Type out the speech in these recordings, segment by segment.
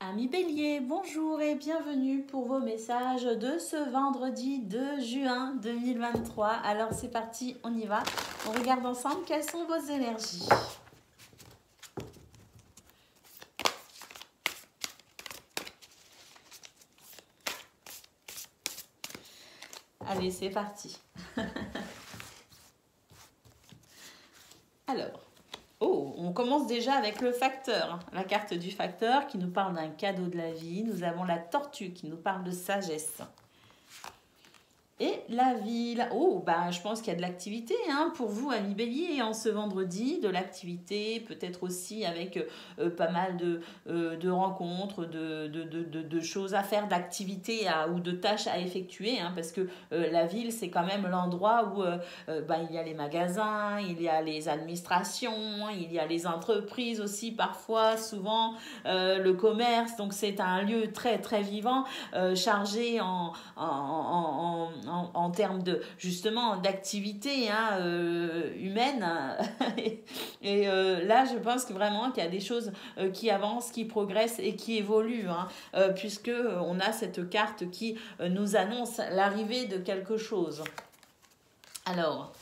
Amis Bélier, bonjour et bienvenue pour vos messages de ce vendredi 2 juin 2023. Alors c'est parti, on y va. On regarde ensemble quelles sont vos énergies. Allez, c'est parti. Alors, on commence déjà avec le facteur. La carte du facteur qui nous parle d'un cadeau de la vie. Nous avons la tortue qui nous parle de sagesse. Et la ville, je pense qu'il y a de l'activité pour vous, amis Bélier, en ce vendredi, de l'activité, peut-être aussi avec pas mal de rencontres, de choses à faire, d'activités ou de tâches à effectuer, parce que la ville, c'est quand même l'endroit où il y a les magasins, il y a les administrations, il y a les entreprises aussi, parfois, souvent, le commerce, donc c'est un lieu très, très vivant, chargé en termes de justement d'activité humaine et là je pense que vraiment qu'il y a des choses qui avancent, qui progressent et qui évoluent puisque on a cette carte qui nous annonce l'arrivée de quelque chose. Alors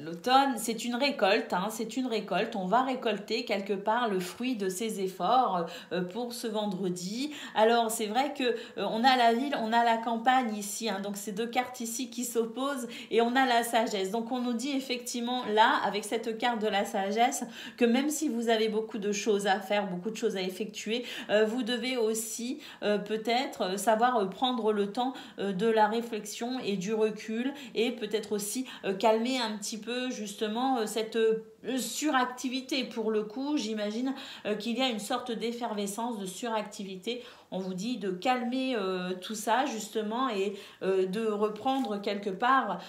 l'automne, c'est une récolte, c'est une récolte. On va récolter quelque part le fruit de ses efforts pour ce vendredi. Alors c'est vrai que on a la ville, on a la campagne ici, donc ces deux cartes ici qui s'opposent et on a la sagesse. Donc on nous dit effectivement là, avec cette carte de la sagesse, que même si vous avez beaucoup de choses à faire, beaucoup de choses à effectuer, vous devez aussi peut-être savoir prendre le temps de la réflexion et du recul et peut-être aussi calmer un petit peu justement cette suractivité. Pour le coup, j'imagine qu'il y a une sorte d'effervescence, de suractivité. On vous dit de calmer tout ça justement et de reprendre quelque part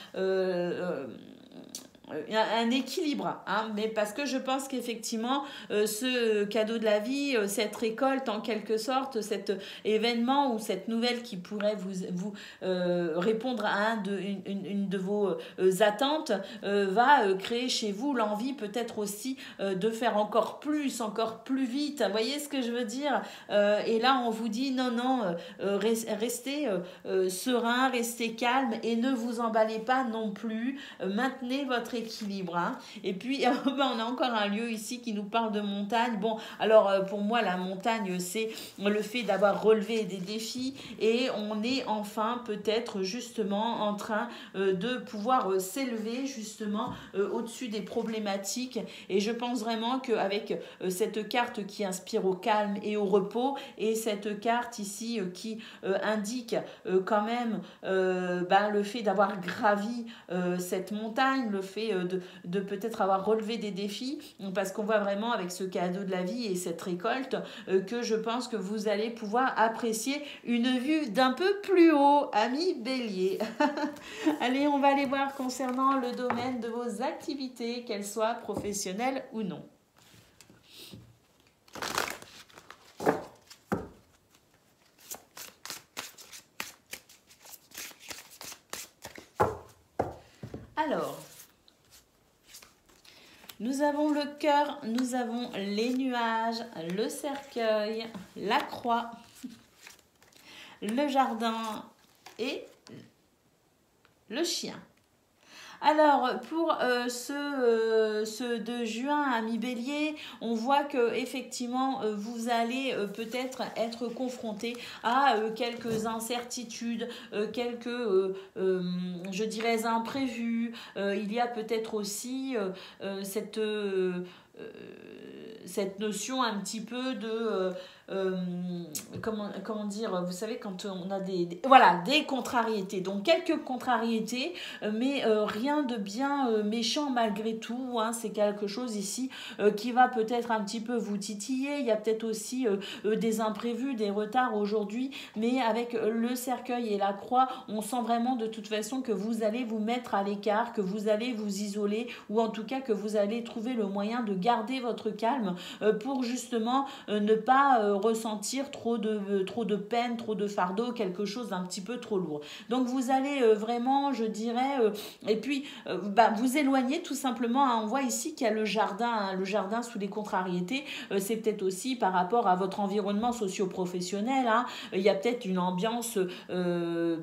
un équilibre, mais parce que je pense qu'effectivement ce cadeau de la vie, cette récolte en quelque sorte, cet événement ou cette nouvelle qui pourrait vous répondre à une de vos attentes va créer chez vous l'envie peut-être aussi de faire encore plus vite. Vous voyez ce que je veux dire? Et là on vous dit non, restez serein, restez calme et ne vous emballez pas non plus, maintenez votre équilibre. Et puis on a encore un lieu ici qui nous parle de montagne. Bon, alors pour moi la montagne c'est le fait d'avoir relevé des défis et on est enfin peut-être justement en train de pouvoir s'élever justement au-dessus des problématiques. Et je pense vraiment qu'avec cette carte qui inspire au calme et au repos et cette carte ici qui indique quand même le fait d'avoir gravi cette montagne, le fait de peut-être avoir relevé des défis, parce qu'on voit vraiment avec ce cadeau de la vie et cette récolte que je pense que vous allez pouvoir apprécier une vue d'un peu plus haut, amis Bélier. Allez, on va aller voir concernant le domaine de vos activités, qu'elles soient professionnelles ou non. Alors, nous avons le cœur, nous avons les nuages, le cercueil, la croix, le jardin et le chien. Alors, pour ce 2 juin, amis Bélier, on voit que effectivement vous allez peut-être être confronté à quelques incertitudes, quelques, je dirais, imprévus. Il y a peut-être aussi cette notion un petit peu de comment dire, vous savez, quand on a des contrariétés, donc quelques contrariétés, mais rien de bien méchant malgré tout, c'est quelque chose ici qui va peut-être un petit peu vous titiller. Il y a peut-être aussi des imprévus, des retards aujourd'hui, mais avec le cercueil et la croix, on sent vraiment de toute façon que vous allez vous mettre à l'écart, que vous allez vous isoler, ou en tout cas que vous allez trouver le moyen de garder votre calme pour justement ne pas ressentir trop de peine, trop de fardeau, quelque chose d'un petit peu trop lourd. Donc vous allez vraiment, je dirais, et puis vous éloigner tout simplement. Hein. On voit ici qu'il y a le jardin sous les contrariétés. C'est peut-être aussi par rapport à votre environnement socio-professionnel. Hein. Il y a peut-être une ambiance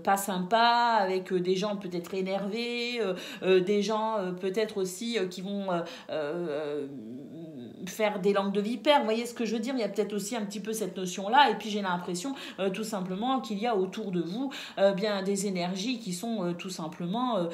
pas sympa avec des gens peut-être énervés, des gens peut-être aussi qui vont faire des langues de vipère. Vous voyez ce que je veux dire? Il y a peut-être aussi un petit peu cette notion-là. Et puis j'ai l'impression tout simplement qu'il y a autour de vous bien des énergies qui sont tout simplement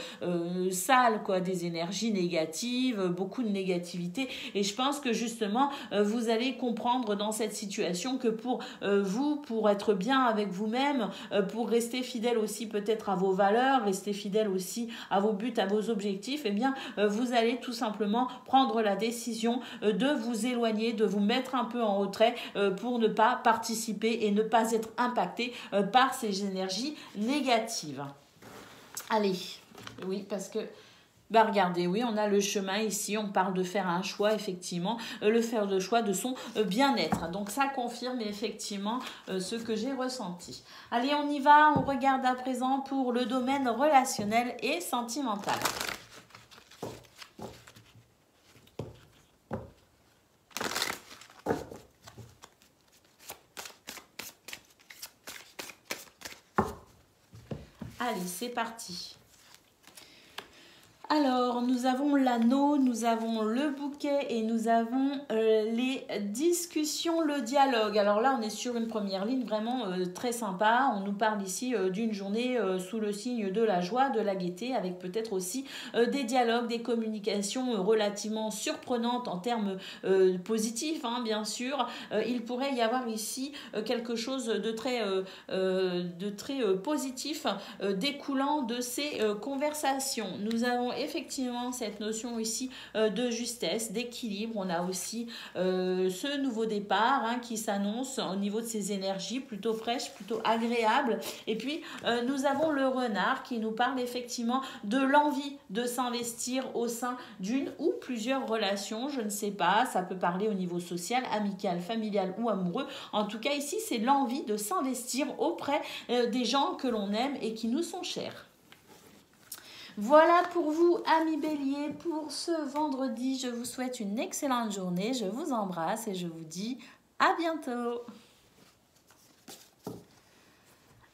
sales, quoi, des énergies négatives, beaucoup de négativité. Et je pense que justement, vous allez comprendre dans cette situation que pour vous, pour être bien avec vous-même, pour rester fidèle aussi peut-être à vos valeurs, rester fidèle aussi à vos buts, à vos objectifs, eh bien, vous allez tout simplement prendre la décision de vous éloigner, de vous mettre un peu en retrait pour ne pas participer et ne pas être impacté par ces énergies négatives. Allez, oui, parce que regardez, oui, on a le chemin ici, on parle de faire un choix, effectivement, le faire de choix de son bien-être. Donc ça confirme effectivement ce que j'ai ressenti. Allez, on y va, on regarde à présent pour le domaine relationnel et sentimental. Allez, c'est parti. Alors, nous avons l'anneau, nous avons le bouquet et nous avons les discussions, le dialogue. Alors là, on est sur une première ligne vraiment très sympa. On nous parle ici d'une journée sous le signe de la joie, de la gaieté, avec peut-être aussi des dialogues, des communications relativement surprenantes en termes positifs, hein, bien sûr. Il pourrait y avoir ici quelque chose de très positif découlant de ces conversations. Nous avons effectivement cette notion ici de justesse, d'équilibre. On a aussi ce nouveau départ hein, qui s'annonce au niveau de ces énergies plutôt fraîches, plutôt agréables. Et puis nous avons le renard qui nous parle effectivement de l'envie de s'investir au sein d'une ou plusieurs relations. Je ne sais pas, ça peut parler au niveau social, amical, familial ou amoureux. En tout cas ici c'est l'envie de s'investir auprès des gens que l'on aime et qui nous sont chers. Voilà pour vous, amis béliers, pour ce vendredi. Je vous souhaite une excellente journée. Je vous embrasse et je vous dis à bientôt.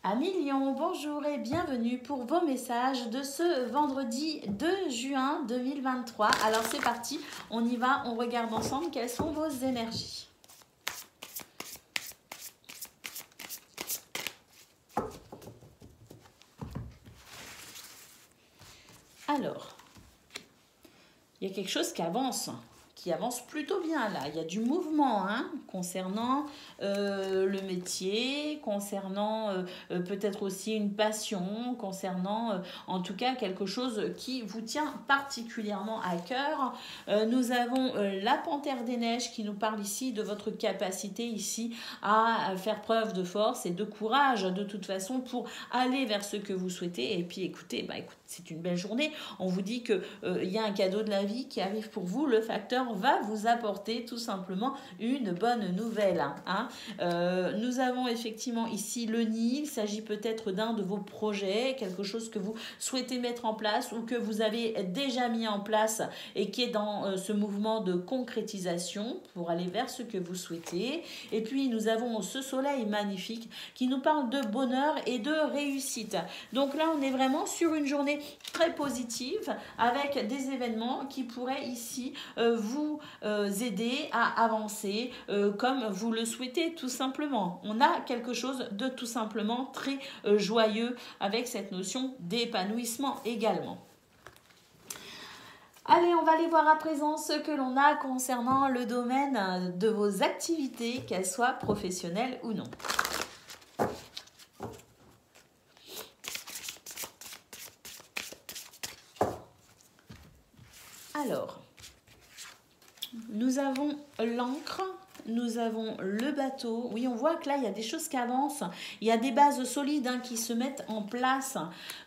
Amis Lions, bonjour et bienvenue pour vos messages de ce vendredi 2 juin 2023. Alors c'est parti, on y va, on regarde ensemble quelles sont vos énergies. Alors, il y a quelque chose qui avance plutôt bien là. Il y a du mouvement hein, concernant le métier, concernant peut-être aussi une passion, concernant en tout cas quelque chose qui vous tient particulièrement à cœur. Nous avons la panthère des neiges qui nous parle ici de votre capacité ici à faire preuve de force et de courage de toute façon pour aller vers ce que vous souhaitez. Et puis écoutez, c'est une belle journée. On vous dit qu'il y a un cadeau de la vie qui arrive pour vous. Le facteur va vous apporter tout simplement une bonne nouvelle. Hein. Nous avons effectivement ici le nid. Il s'agit peut-être d'un de vos projets, quelque chose que vous souhaitez mettre en place ou que vous avez déjà mis en place et qui est dans ce mouvement de concrétisation pour aller vers ce que vous souhaitez. Et puis nous avons ce soleil magnifique qui nous parle de bonheur et de réussite. Donc là on est vraiment sur une journée très positive avec des événements qui pourraient ici vous aider à avancer comme vous le souhaitez tout simplement. On a quelque chose de tout simplement très joyeux avec cette notion d'épanouissement également. Allez, on va aller voir à présent ce que l'on a concernant le domaine de vos activités, qu'elles soient professionnelles ou non. Alors, nous avons l'encre, nous avons le bateau. Oui, on voit que là, il y a des choses qui avancent. Il y a des bases solides qui se mettent en place.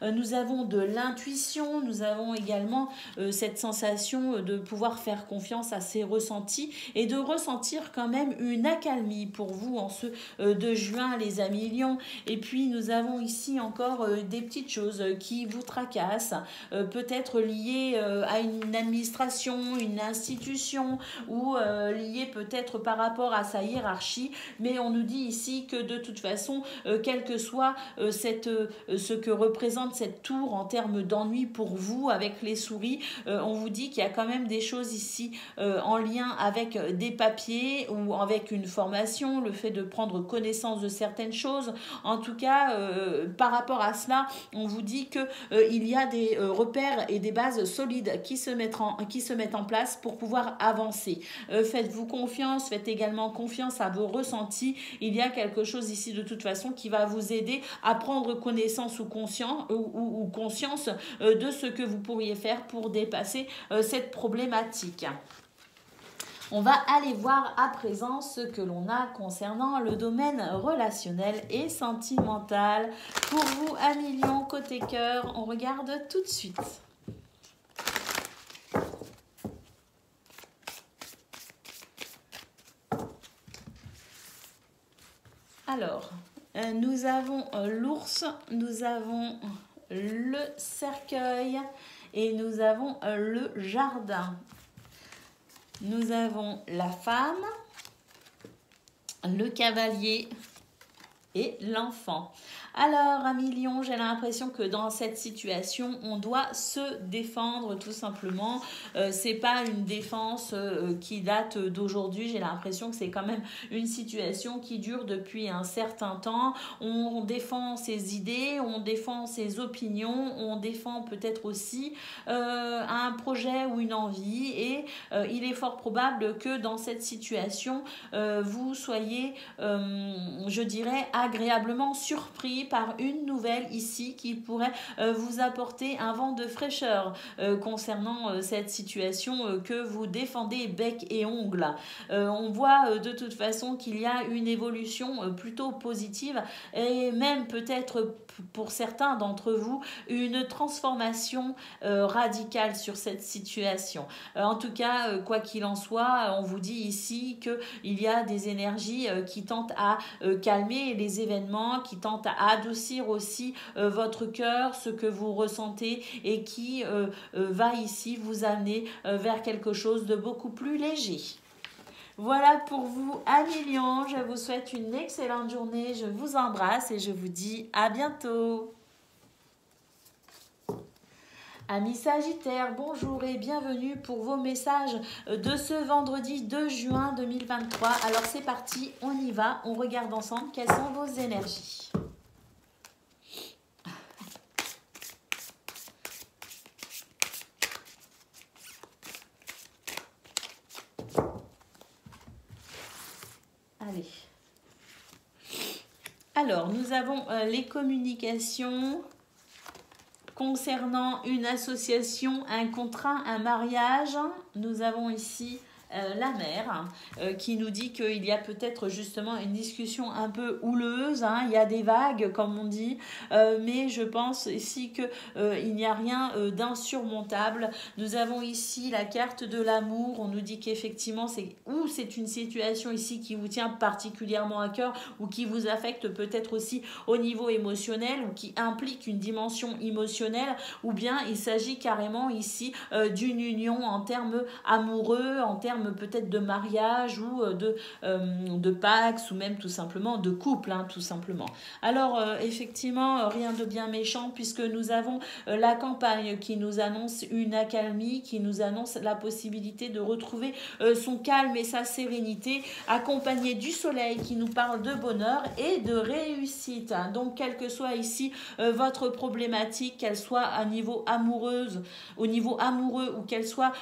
Nous avons de l'intuition. Nous avons également cette sensation de pouvoir faire confiance à ses ressentis et de ressentir quand même une accalmie pour vous en ce 2 juin, les amis lions. Et puis, nous avons ici encore des petites choses qui vous tracassent, peut-être liées à une administration, une institution ou liées peut-être par rapport à sa hiérarchie. Mais on nous dit ici que de toute façon, quel que soit ce que représente cette tour en termes d'ennui pour vous avec les souris, on vous dit qu'il y a quand même des choses ici en lien avec des papiers ou avec une formation, le fait de prendre connaissance de certaines choses. En tout cas, par rapport à cela, on vous dit que il y a des repères et des bases solides qui se mettent en place pour pouvoir avancer. Faites-vous confiance, faites également confiance à vos ressentis. Il y a quelque chose ici de toute façon qui va vous aider à prendre connaissance ou conscience de ce que vous pourriez faire pour dépasser cette problématique. On va aller voir à présent ce que l'on a concernant le domaine relationnel et sentimental. Pour vous, amis lions, côté cœur, on regarde tout de suite. Alors, nous avons l'ours, nous avons le cercueil et nous avons le jardin. Nous avons la femme, le cavalier et l'enfant. Alors, amis lions, j'ai l'impression que dans cette situation, on doit se défendre tout simplement. C'est pas une défense qui date d'aujourd'hui. J'ai l'impression que c'est quand même une situation qui dure depuis un certain temps. On défend ses idées, on défend ses opinions, on défend peut-être aussi un projet ou une envie. Et il est fort probable que dans cette situation, vous soyez, je dirais, agréablement surpris par une nouvelle ici qui pourrait vous apporter un vent de fraîcheur concernant cette situation que vous défendez bec et ongles. On voit de toute façon qu'il y a une évolution plutôt positive et même peut-être pour certains d'entre vous une transformation radicale sur cette situation. En tout cas, quoi qu'il en soit, on vous dit ici qu'il y a des énergies qui tentent à calmer les événements, qui tentent à adoucir aussi votre cœur, ce que vous ressentez et qui va ici vous amener vers quelque chose de beaucoup plus léger. Voilà pour vous, amis lions. Je vous souhaite une excellente journée. Je vous embrasse et je vous dis à bientôt. Amis Sagittaires, bonjour et bienvenue pour vos messages de ce vendredi 2 juin 2023. Alors c'est parti, on y va, on regarde ensemble quelles sont vos énergies. Allez. Alors, nous avons les communications concernant une association, un contrat, un mariage. Nous avons ici la mère qui nous dit qu'il y a peut-être justement une discussion un peu houleuse, il y a des vagues comme on dit, mais je pense ici qu'il n'y a rien d'insurmontable. Nous avons ici la carte de l'amour, on nous dit qu'effectivement c'est une situation ici qui vous tient particulièrement à cœur ou qui vous affecte peut-être aussi au niveau émotionnel ou qui implique une dimension émotionnelle, ou bien il s'agit carrément ici d'une union en termes amoureux, en termes peut-être de mariage ou de pax ou même tout simplement de couple, tout simplement. Alors effectivement, rien de bien méchant puisque nous avons la campagne qui nous annonce une accalmie, qui nous annonce la possibilité de retrouver son calme et sa sérénité, accompagné du soleil qui nous parle de bonheur et de réussite. Donc quelle que soit ici votre problématique, qu'elle soit au niveau amoureux ou qu'elle soit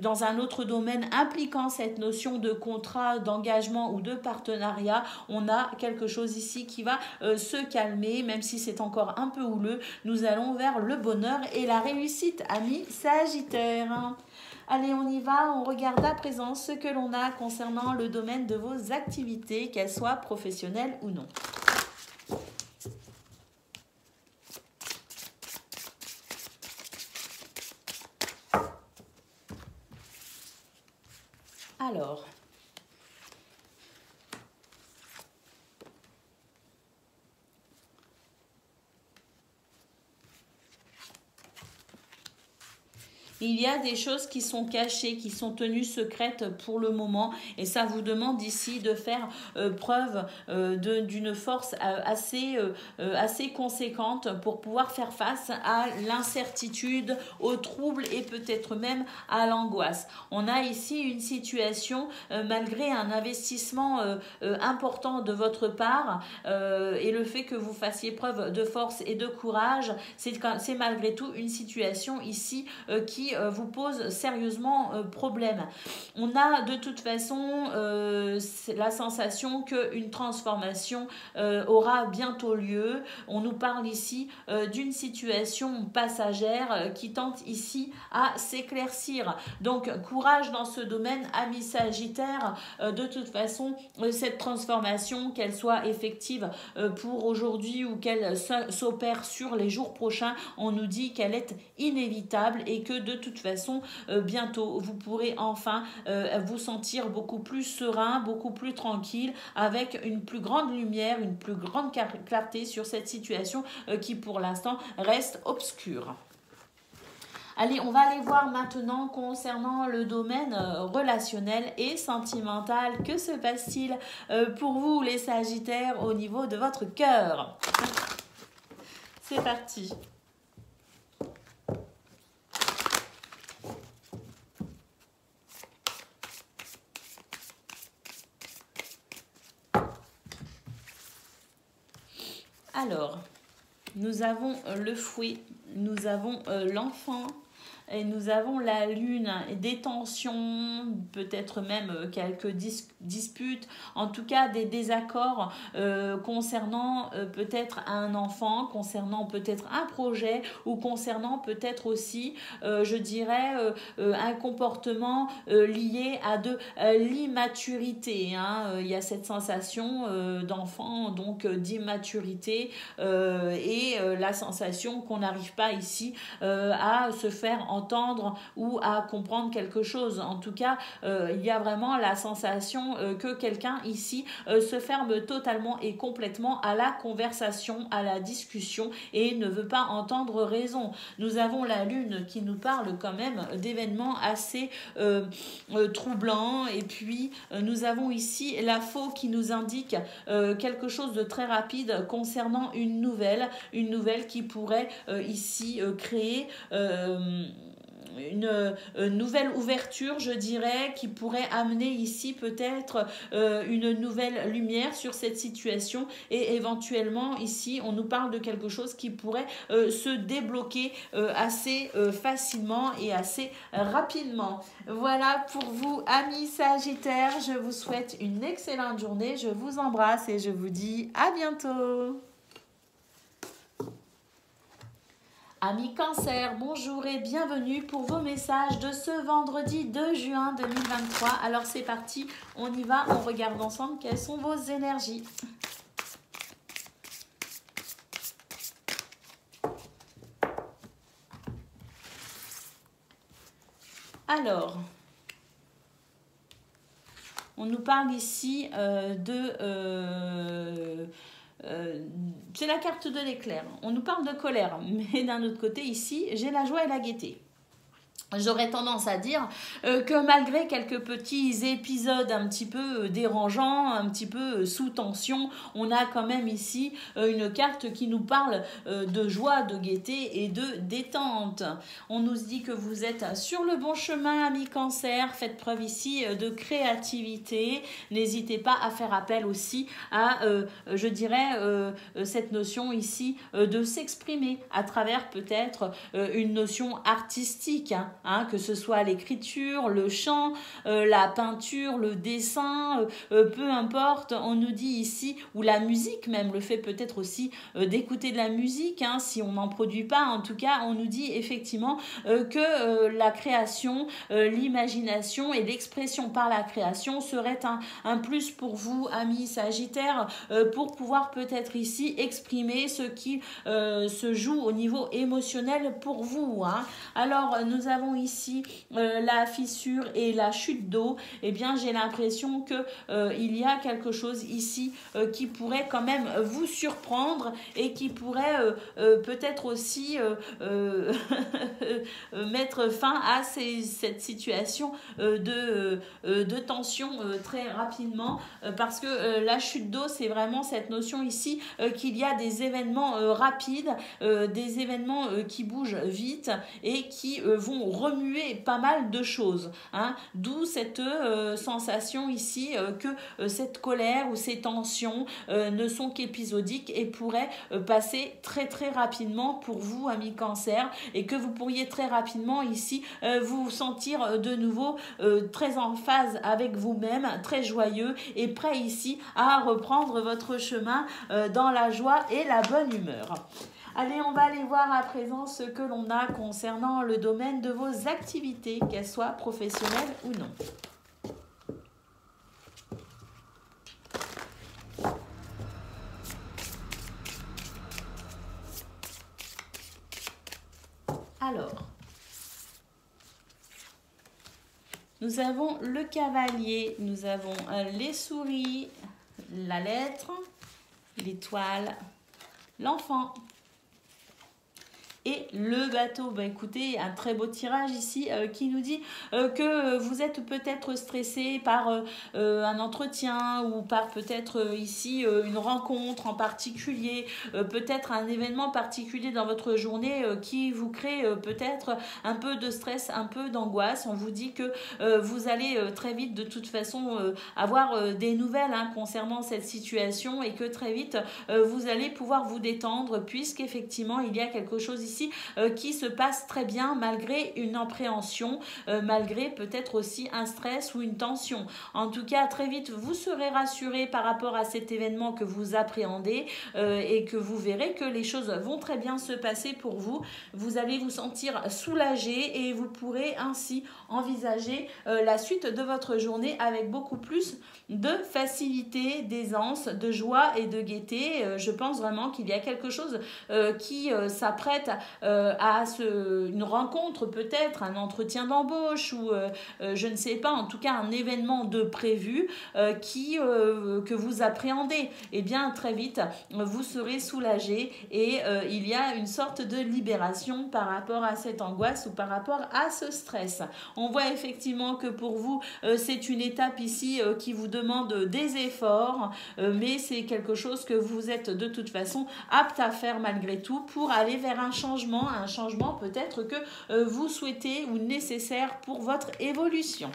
dans un autre domaine impliquant cette notion de contrat, d'engagement ou de partenariat, on a quelque chose ici qui va se calmer, même si c'est encore un peu houleux. Nous allons vers le bonheur et la réussite, amis Sagittaires. Allez, on y va, on regarde à présent ce que l'on a concernant le domaine de vos activités, qu'elles soient professionnelles ou non. Alors, il y a des choses qui sont cachées, qui sont tenues secrètes pour le moment et ça vous demande ici de faire preuve d'une force assez conséquente pour pouvoir faire face à l'incertitude, aux troubles et peut-être même à l'angoisse. On a ici une situation, malgré un investissement important de votre part et le fait que vous fassiez preuve de force et de courage, c'est malgré tout une situation ici qui vous pose sérieusement problème. On a de toute façon la sensation qu'une transformation aura bientôt lieu. On nous parle ici d'une situation passagère qui tente ici à s'éclaircir. Donc courage dans ce domaine, amis Sagittaires. De toute façon, cette transformation, qu'elle soit effective pour aujourd'hui ou qu'elle s'opère sur les jours prochains, on nous dit qu'elle est inévitable et que de toute façon, bientôt, vous pourrez enfin vous sentir beaucoup plus serein, beaucoup plus tranquille, avec une plus grande lumière, une plus grande clarté sur cette situation qui pour l'instant reste obscure. Allez, on va aller voir maintenant concernant le domaine relationnel et sentimental. Que se passe-t-il pour vous, les Sagittaires, au niveau de votre cœur? C'est parti. Alors, nous avons le fouet, nous avons l'enfant et nous avons la lune, des tensions, peut-être même quelques disputes, en tout cas des désaccords concernant peut-être un enfant, concernant peut-être un projet ou concernant peut-être aussi, je dirais, un comportement lié à de l'immaturité. Il y a cette sensation d'enfant, donc d'immaturité et la sensation qu'on n'arrive pas ici à se faire entendre ou à comprendre quelque chose. En tout cas, il y a vraiment la sensation que quelqu'un ici se ferme totalement et complètement à la conversation, à la discussion et ne veut pas entendre raison. Nous avons la lune qui nous parle quand même d'événements assez troublants et puis nous avons ici la faux qui nous indique quelque chose de très rapide concernant une nouvelle qui pourrait ici créer une nouvelle ouverture, je dirais, qui pourrait amener ici peut-être une nouvelle lumière sur cette situation et éventuellement ici on nous parle de quelque chose qui pourrait se débloquer assez facilement et assez rapidement. Voilà pour vous, amis Sagittaires, je vous souhaite une excellente journée, je vous embrasse et je vous dis à bientôt. Amis Cancer, bonjour et bienvenue pour vos messages de ce vendredi 2 juin 2023. Alors c'est parti, on y va, on regarde ensemble quelles sont vos énergies. Alors, on nous parle ici c'est la carte de l'éclair. On nous parle de colère, mais d'un autre côté ici, j'ai la joie et la gaieté. J'aurais tendance à dire que malgré quelques petits épisodes un petit peu dérangeants, un petit peu sous tension, on a quand même ici une carte qui nous parle de joie, de gaieté et de détente. On nous dit que vous êtes sur le bon chemin, amis Cancer. Faites preuve ici de créativité. N'hésitez pas à faire appel aussi à, je dirais, cette notion ici de s'exprimer à travers peut-être une notion artistique. hein, que ce soit l'écriture, le chant, la peinture, le dessin, peu importe, on nous dit ici, ou la musique même, le fait peut-être aussi d'écouter de la musique, hein, si on n'en produit pas, en tout cas, on nous dit effectivement que la création, l'imagination et l'expression par la création serait un plus pour vous, amis Sagittaires, pour pouvoir peut-être ici exprimer ce qui se joue au niveau émotionnel pour vous, hein. Alors, nous avons ici la fissure et la chute d'eau. Eh bien, j'ai l'impression que il y a quelque chose ici qui pourrait quand même vous surprendre et qui pourrait peut-être aussi mettre fin à cette situation de tension très rapidement, parce que la chute d'eau, c'est vraiment cette notion ici qu'il y a des événements rapides, des événements qui bougent vite et qui vont remuer pas mal de choses, hein. D'où cette sensation ici que cette colère ou ces tensions ne sont qu'épisodiques et pourraient passer très très rapidement pour vous, amis Cancer, et que vous pourriez très rapidement ici vous sentir de nouveau très en phase avec vous-même, très joyeux et prêt ici à reprendre votre chemin dans la joie et la bonne humeur. Allez, on va aller voir à présent ce que l'on a concernant le domaine de vos activités, qu'elles soient professionnelles ou non. Alors, nous avons le cavalier, nous avons les souris, la lettre, l'étoile, l'enfant et le bateau. Ben écoutez, un très beau tirage ici qui nous dit que vous êtes peut-être stressé par un entretien ou par peut-être ici une rencontre en particulier, peut-être un événement particulier dans votre journée qui vous crée peut-être un peu de stress, un peu d'angoisse. On vous dit que vous allez très vite de toute façon avoir des nouvelles, hein, concernant cette situation, et que très vite vous allez pouvoir vous détendre, puisqu'effectivement il y a quelque chose ici qui se passe très bien malgré une appréhension, malgré peut-être aussi un stress ou une tension. En tout cas, très vite vous serez rassuré par rapport à cet événement que vous appréhendez et que vous verrez que les choses vont très bien se passer pour vous. Vous allez vous sentir soulagé et vous pourrez ainsi envisager la suite de votre journée avec beaucoup plus de facilité, d'aisance, de joie et de gaieté. Je pense vraiment qu'il y a quelque chose qui s'apprête à une rencontre, peut-être un entretien d'embauche ou je ne sais pas, en tout cas un événement de prévu que vous appréhendez. Eh bien très vite vous serez soulagé et il y a une sorte de libération par rapport à cette angoisse ou par rapport à ce stress. On voit effectivement que pour vous c'est une étape ici qui vous demande des efforts, mais c'est quelque chose que vous êtes de toute façon apte à faire malgré tout pour aller vers un changement peut-être que vous souhaitez ou nécessaire pour votre évolution.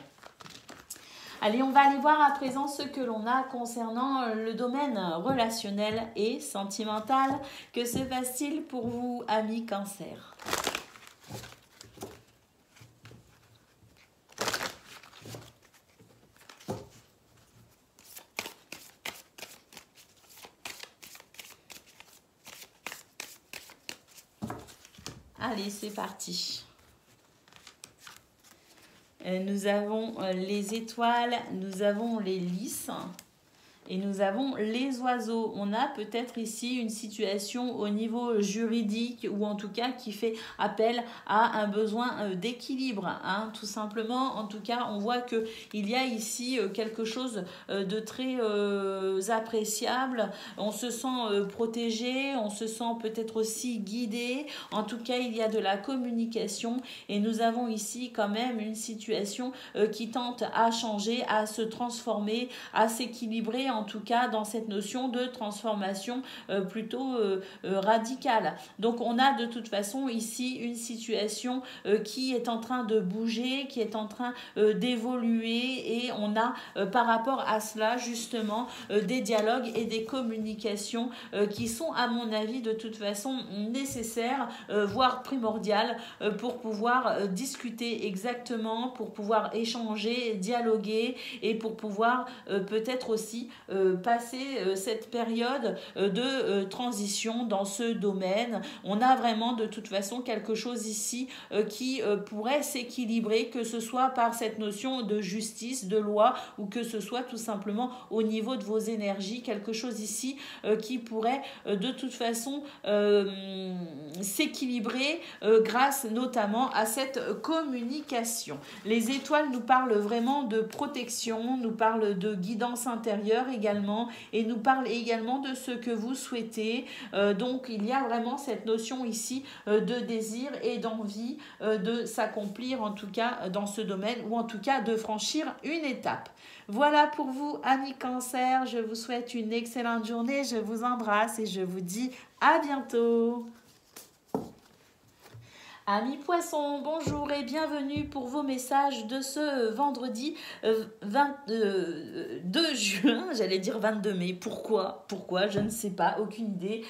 Allez, on va aller voir à présent ce que l'on a concernant le domaine relationnel et sentimental. Que se passe-t-il pour vous, amis Cancer ? Allez, c'est parti. Nous avons les étoiles, nous avons les lys et nous avons les oiseaux. On a peut-être ici une situation au niveau juridique ou en tout cas qui fait appel à un besoin d'équilibre, hein, tout simplement. En tout cas, on voit qu'il y a ici quelque chose de très appréciable. On se sent protégé, on se sent peut-être aussi guidé. En tout cas, il y a de la communication et nous avons ici quand même une situation qui tente à changer, à se transformer, à s'équilibrer en tout cas dans cette notion de transformation plutôt radicale. Donc on a de toute façon ici une situation qui est en train de bouger, qui est en train d'évoluer, et on a par rapport à cela justement des dialogues et des communications qui sont à mon avis de toute façon nécessaires, voire primordiales, pour pouvoir discuter exactement, pour pouvoir échanger, dialoguer, et pour pouvoir peut-être aussi passer cette période de transition dans ce domaine. On a vraiment de toute façon quelque chose ici qui pourrait s'équilibrer, que ce soit par cette notion de justice, de loi, ou que ce soit tout simplement au niveau de vos énergies, quelque chose ici qui pourrait de toute façon s'équilibrer grâce notamment à cette communication. Les étoiles nous parlent vraiment de protection, nous parlent de guidance intérieure également, et nous parlent également de ce que vous souhaitez. Donc il y a vraiment cette notion ici de désir et d'envie de s'accomplir, en tout cas dans ce domaine, ou en tout cas de franchir une étape. Voilà pour vous, amis Cancer. Je vous souhaite une excellente journée. Je vous embrasse et je vous dis à bientôt. Amis Poissons, bonjour et bienvenue pour vos messages de ce vendredi 2 juin, j'allais dire 22 mai. Pourquoi, je ne sais pas, aucune idée.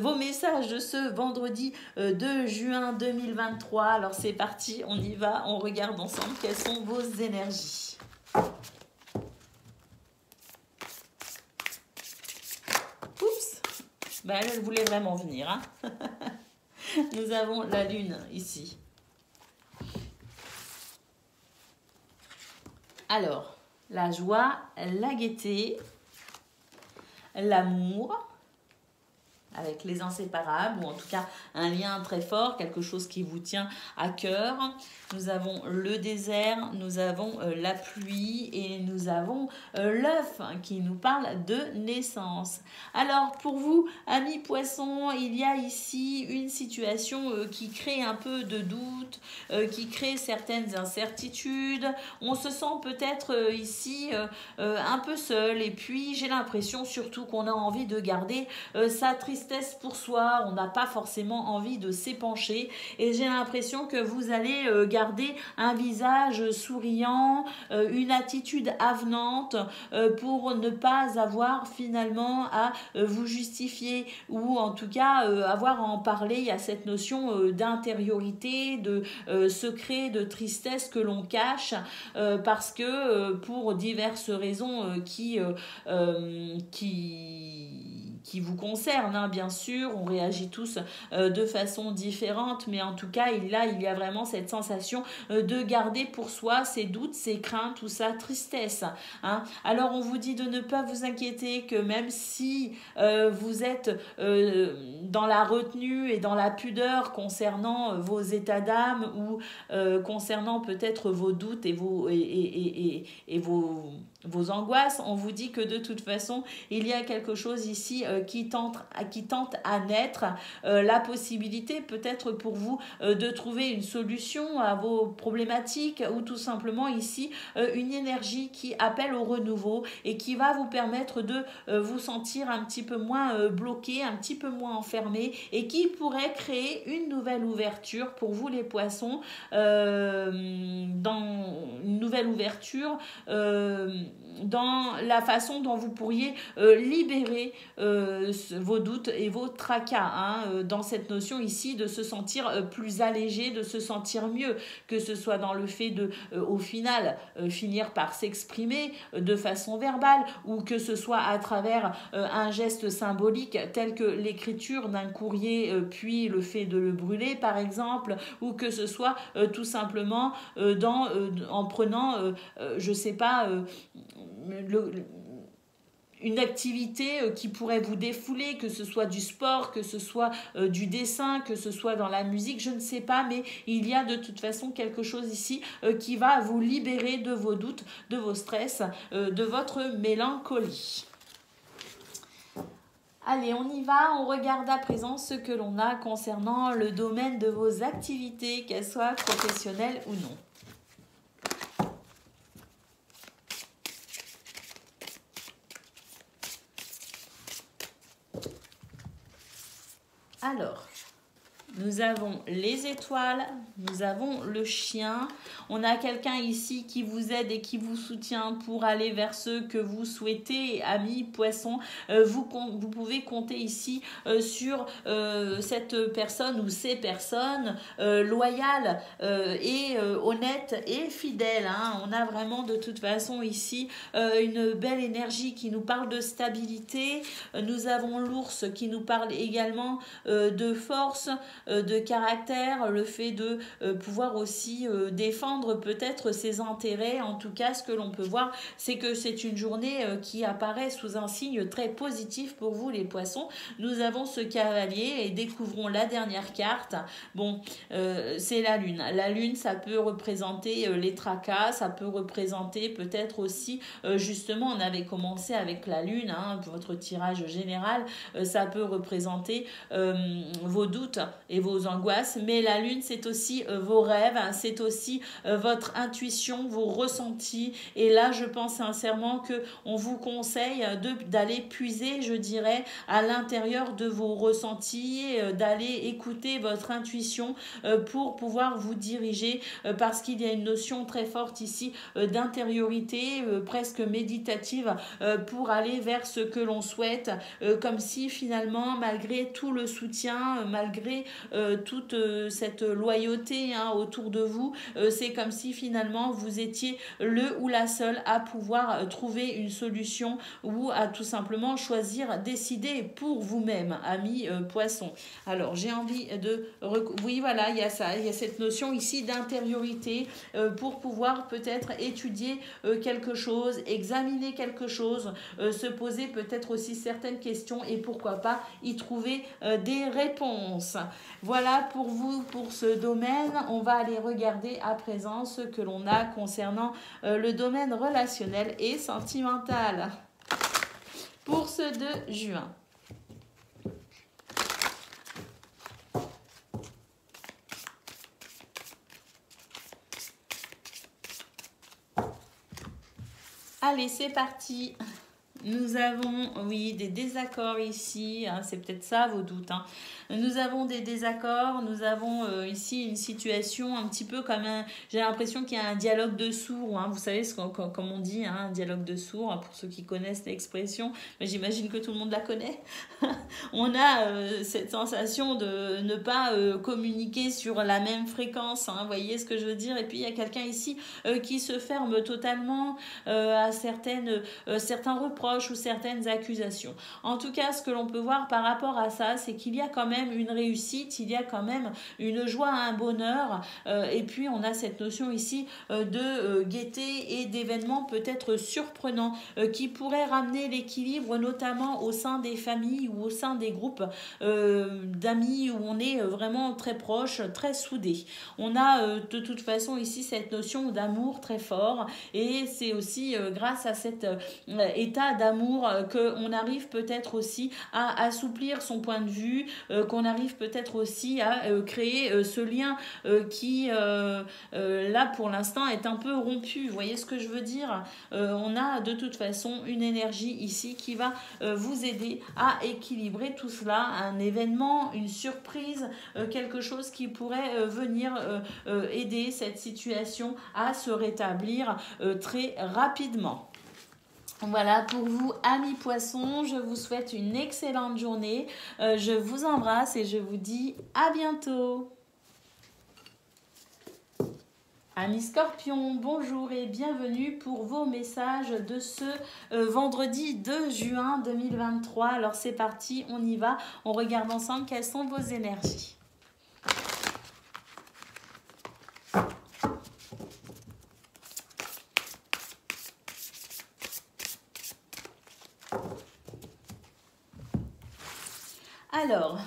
Vos messages de ce vendredi 2 juin 2023. Alors c'est parti, on y va, on regarde ensemble quelles sont vos énergies. Oups, ben elle voulait vraiment venir, hein. Nous avons la lune ici. Alors, la joie, la gaieté, l'amour, avec les inséparables, ou en tout cas un lien très fort, quelque chose qui vous tient à cœur. Nous avons le désert, nous avons la pluie, et nous avons l'œuf qui nous parle de naissance. Alors pour vous, amis Poissons, il y a ici une situation qui crée un peu de doute, qui crée certaines incertitudes. On se sent peut-être ici un peu seul, et puis j'ai l'impression surtout qu'on a envie de garder sa tristesse pour soi. On n'a pas forcément envie de s'épancher, et j'ai l'impression que vous allez garder un visage souriant, une attitude avenante pour ne pas avoir finalement à vous justifier, ou en tout cas avoir à en parler. Il y a cette notion d'intériorité, de secret, de tristesse que l'on cache parce que pour diverses raisons qui vous concernent, hein, bien sûr. On réagit tous de façon différente, mais en tout cas, il y a vraiment cette sensation de garder pour soi ses doutes, ses craintes ou sa tristesse, hein. Alors, on vous dit de ne pas vous inquiéter, que même si vous êtes dans la retenue et dans la pudeur concernant vos états d'âme, ou concernant peut-être vos doutes et vos angoisses, on vous dit que de toute façon, il y a quelque chose ici qui tente à naître, la possibilité peut-être pour vous de trouver une solution à vos problématiques, ou tout simplement ici une énergie qui appelle au renouveau et qui va vous permettre de vous sentir un petit peu moins bloqué, un petit peu moins enfermé, et qui pourrait créer une nouvelle ouverture pour vous les Poissons, dans une nouvelle ouverture dans la façon dont vous pourriez libérer vos doutes et vos tracas, hein, dans cette notion ici de se sentir plus allégé, de se sentir mieux, que ce soit dans le fait de, au final, finir par s'exprimer de façon verbale, ou que ce soit à travers un geste symbolique tel que l'écriture d'un courrier, puis le fait de le brûler par exemple, ou que ce soit tout simplement en prenant, je sais pas, une activité qui pourrait vous défouler, que ce soit du sport, que ce soit du dessin, que ce soit dans la musique, je ne sais pas, mais il y a de toute façon quelque chose ici qui va vous libérer de vos doutes, de vos stress, de votre mélancolie. Allez, on y va, on regarde à présent ce que l'on a concernant le domaine de vos activités, qu'elles soient professionnelles ou non. Alors, nous avons les étoiles, nous avons le chien. On a quelqu'un ici qui vous aide et qui vous soutient pour aller vers ce que vous souhaitez, amis poissons. Vous pouvez compter ici sur cette personne ou ces personnes loyales et honnêtes et fidèles. Hein. On a vraiment de toute façon ici une belle énergie qui nous parle de stabilité. Nous avons l'ours qui nous parle également de force, de caractère, le fait de pouvoir aussi défendre peut-être ses intérêts. En tout cas, ce que l'on peut voir, c'est que c'est une journée qui apparaît sous un signe très positif pour vous les poissons. Nous avons ce cavalier et découvrons la dernière carte. Bon, c'est la lune. La lune, ça peut représenter les tracas, ça peut représenter peut-être aussi, justement, on avait commencé avec la lune, hein, pour votre tirage général, ça peut représenter vos doutes et vos angoisses, mais la lune c'est aussi vos rêves, hein, c'est aussi votre intuition, vos ressentis, et là je pense sincèrement que on vous conseille d'aller puiser, je dirais, à l'intérieur de vos ressentis, d'aller écouter votre intuition pour pouvoir vous diriger, parce qu'il y a une notion très forte ici d'intériorité, presque méditative, pour aller vers ce que l'on souhaite, comme si finalement malgré tout le soutien, malgré toute cette loyauté, hein, autour de vous, c'est comme si finalement vous étiez le ou la seule à pouvoir trouver une solution ou à tout simplement choisir, décider pour vous-même, amis poissons. Alors j'ai envie de... Oui voilà, il y a ça, il y a cette notion ici d'intériorité pour pouvoir peut-être étudier quelque chose, examiner quelque chose, se poser peut-être aussi certaines questions et pourquoi pas y trouver des réponses. Voilà pour vous, pour ce domaine. On va aller regarder à présent ce que l'on a concernant le domaine relationnel et sentimental pour ce de juin. Allez, c'est parti. Nous avons, oui, des désaccords ici, hein, c'est peut-être ça vos doutes. Hein. Nous avons des désaccords, nous avons ici une situation un petit peu comme un... J'ai l'impression qu'il y a un dialogue de sourds, hein, vous savez, comme on dit, hein, un dialogue de sourds, pour ceux qui connaissent l'expression, mais j'imagine que tout le monde la connaît. On a cette sensation de ne pas communiquer sur la même fréquence, hein, vous voyez ce que je veux dire. Et puis il y a quelqu'un ici qui se ferme totalement à certains reproches ou certaines accusations. En tout cas, ce que l'on peut voir par rapport à ça, c'est qu'il y a quand même une réussite, il y a quand même une joie, un bonheur, et puis on a cette notion ici de gaieté et d'événements peut-être surprenants qui pourraient ramener l'équilibre, notamment au sein des familles ou au sein des groupes d'amis où on est vraiment très proche, très soudés. On a de toute façon ici cette notion d'amour très fort, et c'est aussi grâce à cet état d'amour qu'on arrive peut-être aussi à assouplir son point de vue, qu'on arrive peut-être aussi à créer ce lien qui là pour l'instant est un peu rompu. Vous voyez ce que je veux dire? On a de toute façon une énergie ici qui va vous aider à équilibrer tout cela, un événement, une surprise, quelque chose qui pourrait venir aider cette situation à se rétablir très rapidement. Voilà pour vous, amis poissons, je vous souhaite une excellente journée, je vous embrasse et je vous dis à bientôt. Amis scorpions, bonjour et bienvenue pour vos messages de ce vendredi 2 juin 2023. Alors c'est parti, on y va, on regarde ensemble quelles sont vos énergies. Alors,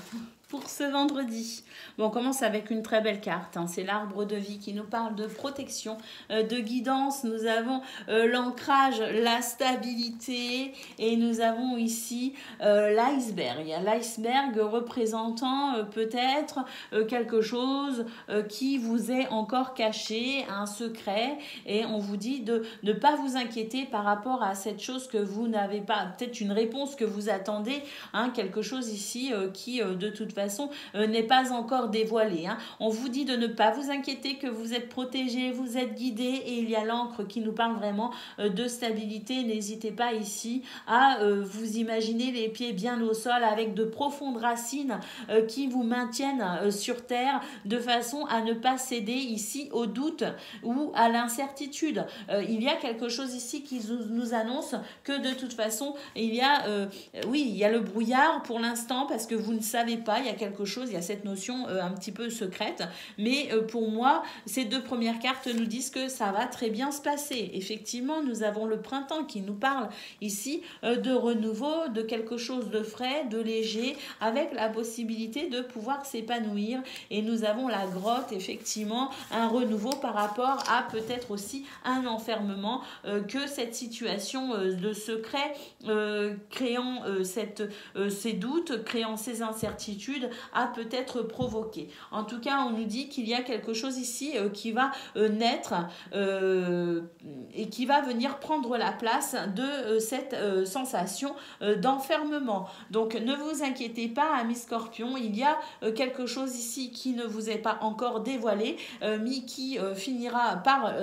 pour ce vendredi, bon, on commence avec une très belle carte, hein, c'est l'arbre de vie qui nous parle de protection, de guidance. Nous avons l'ancrage, la stabilité, et nous avons ici l'iceberg. L'iceberg représentant peut-être quelque chose qui vous est encore caché, un secret, et on vous dit de ne pas vous inquiéter par rapport à cette chose que vous n'avez pas, peut-être une réponse que vous attendez, hein, quelque chose ici qui de toute façon façon n'est pas encore dévoilé. Hein. On vous dit de ne pas vous inquiéter, que vous êtes protégé, vous êtes guidé, et il y a l'encre qui nous parle vraiment de stabilité. N'hésitez pas ici à vous imaginer les pieds bien au sol avec de profondes racines qui vous maintiennent sur terre de façon à ne pas céder ici au doute ou à l'incertitude. Il y a quelque chose ici qui nous annonce que de toute façon il y a il y a le brouillard pour l'instant parce que vous ne savez pas, il y a quelque chose, il y a cette notion un petit peu secrète, mais pour moi ces deux premières cartes nous disent que ça va très bien se passer. Effectivement, nous avons le printemps qui nous parle ici de renouveau, de quelque chose de frais, de léger, avec la possibilité de pouvoir s'épanouir, et nous avons la grotte, effectivement, un renouveau par rapport à peut-être aussi un enfermement que cette situation de secret créant ces doutes, créant ces incertitudes a peut-être provoqué. En tout cas, on nous dit qu'il y a quelque chose ici qui va naître et qui va venir prendre la place de cette sensation d'enfermement. Donc ne vous inquiétez pas, amis Scorpion, il y a quelque chose ici qui ne vous est pas encore dévoilé, mais qui finira par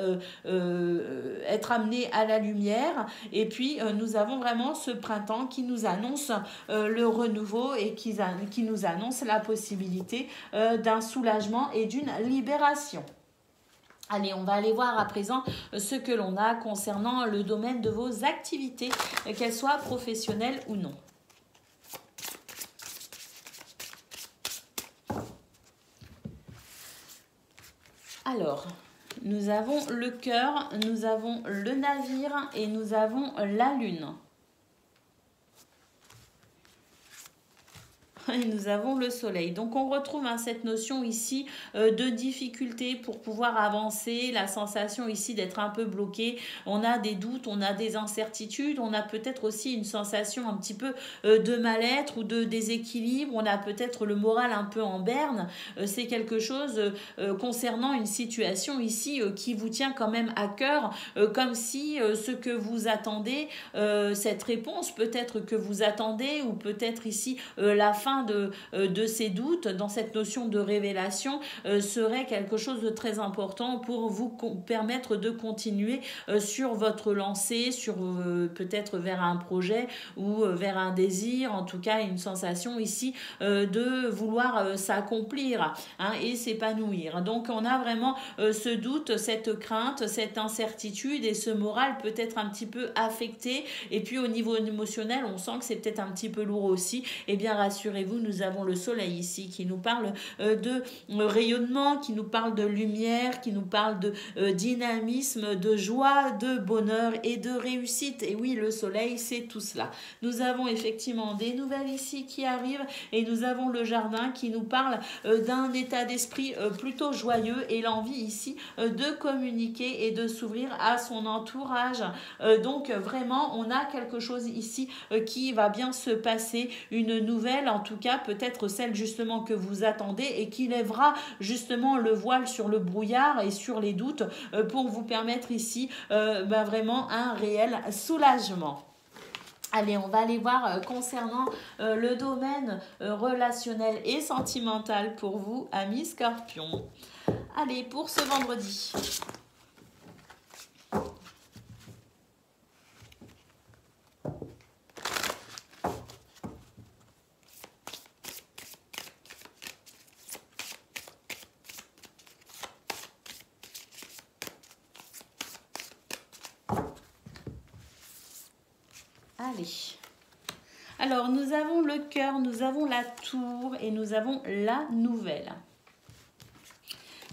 être amené à la lumière. Et puis nous avons vraiment ce printemps qui nous annonce le renouveau et qui nous annonce la possibilité d'un soulagement et d'une libération. Allez, on va aller voir à présent ce que l'on a concernant le domaine de vos activités, qu'elles soient professionnelles ou non. Alors, nous avons le cœur, nous avons le navire et nous avons la lune. Et nous avons le soleil. Donc on retrouve cette notion ici de difficulté pour pouvoir avancer, la sensation ici d'être un peu bloqué. On a des doutes, on a des incertitudes, on a peut-être aussi une sensation un petit peu de mal-être ou de déséquilibre. On a peut-être le moral un peu en berne. C'est quelque chose concernant une situation ici qui vous tient quand même à cœur, comme si ce que vous attendez, cette réponse peut-être que vous attendez, ou peut-être ici la fin de ces doutes, dans cette notion de révélation, serait quelque chose de très important pour vous permettre de continuer sur votre lancée, sur peut-être vers un projet ou vers un désir, en tout cas une sensation ici de vouloir s'accomplir et s'épanouir. Donc on a vraiment ce doute, cette crainte, cette incertitude, et ce moral peut être un petit peu affecté. Et puis au niveau émotionnel, on sent que c'est peut-être un petit peu lourd aussi. Et bien rassurez-vous, nous avons le soleil ici qui nous parle de rayonnement, qui nous parle de lumière, qui nous parle de dynamisme, de joie, de bonheur et de réussite. Et oui, le soleil, c'est tout cela. Nous avons effectivement des nouvelles ici qui arrivent, et nous avons le jardin qui nous parle d'un état d'esprit plutôt joyeux, et l'envie ici de communiquer et de s'ouvrir à son entourage. Donc vraiment, on a quelque chose ici qui va bien se passer, une nouvelle, en tout cas peut-être celle justement que vous attendez, et qui lèvera justement le voile sur le brouillard et sur les doutes pour vous permettre ici vraiment un réel soulagement. Allez, on va aller voir concernant le domaine relationnel et sentimental pour vous, amis Scorpions. Allez, pour ce vendredi. Allez. Alors, nous avons le cœur, nous avons la tour et nous avons la nouvelle.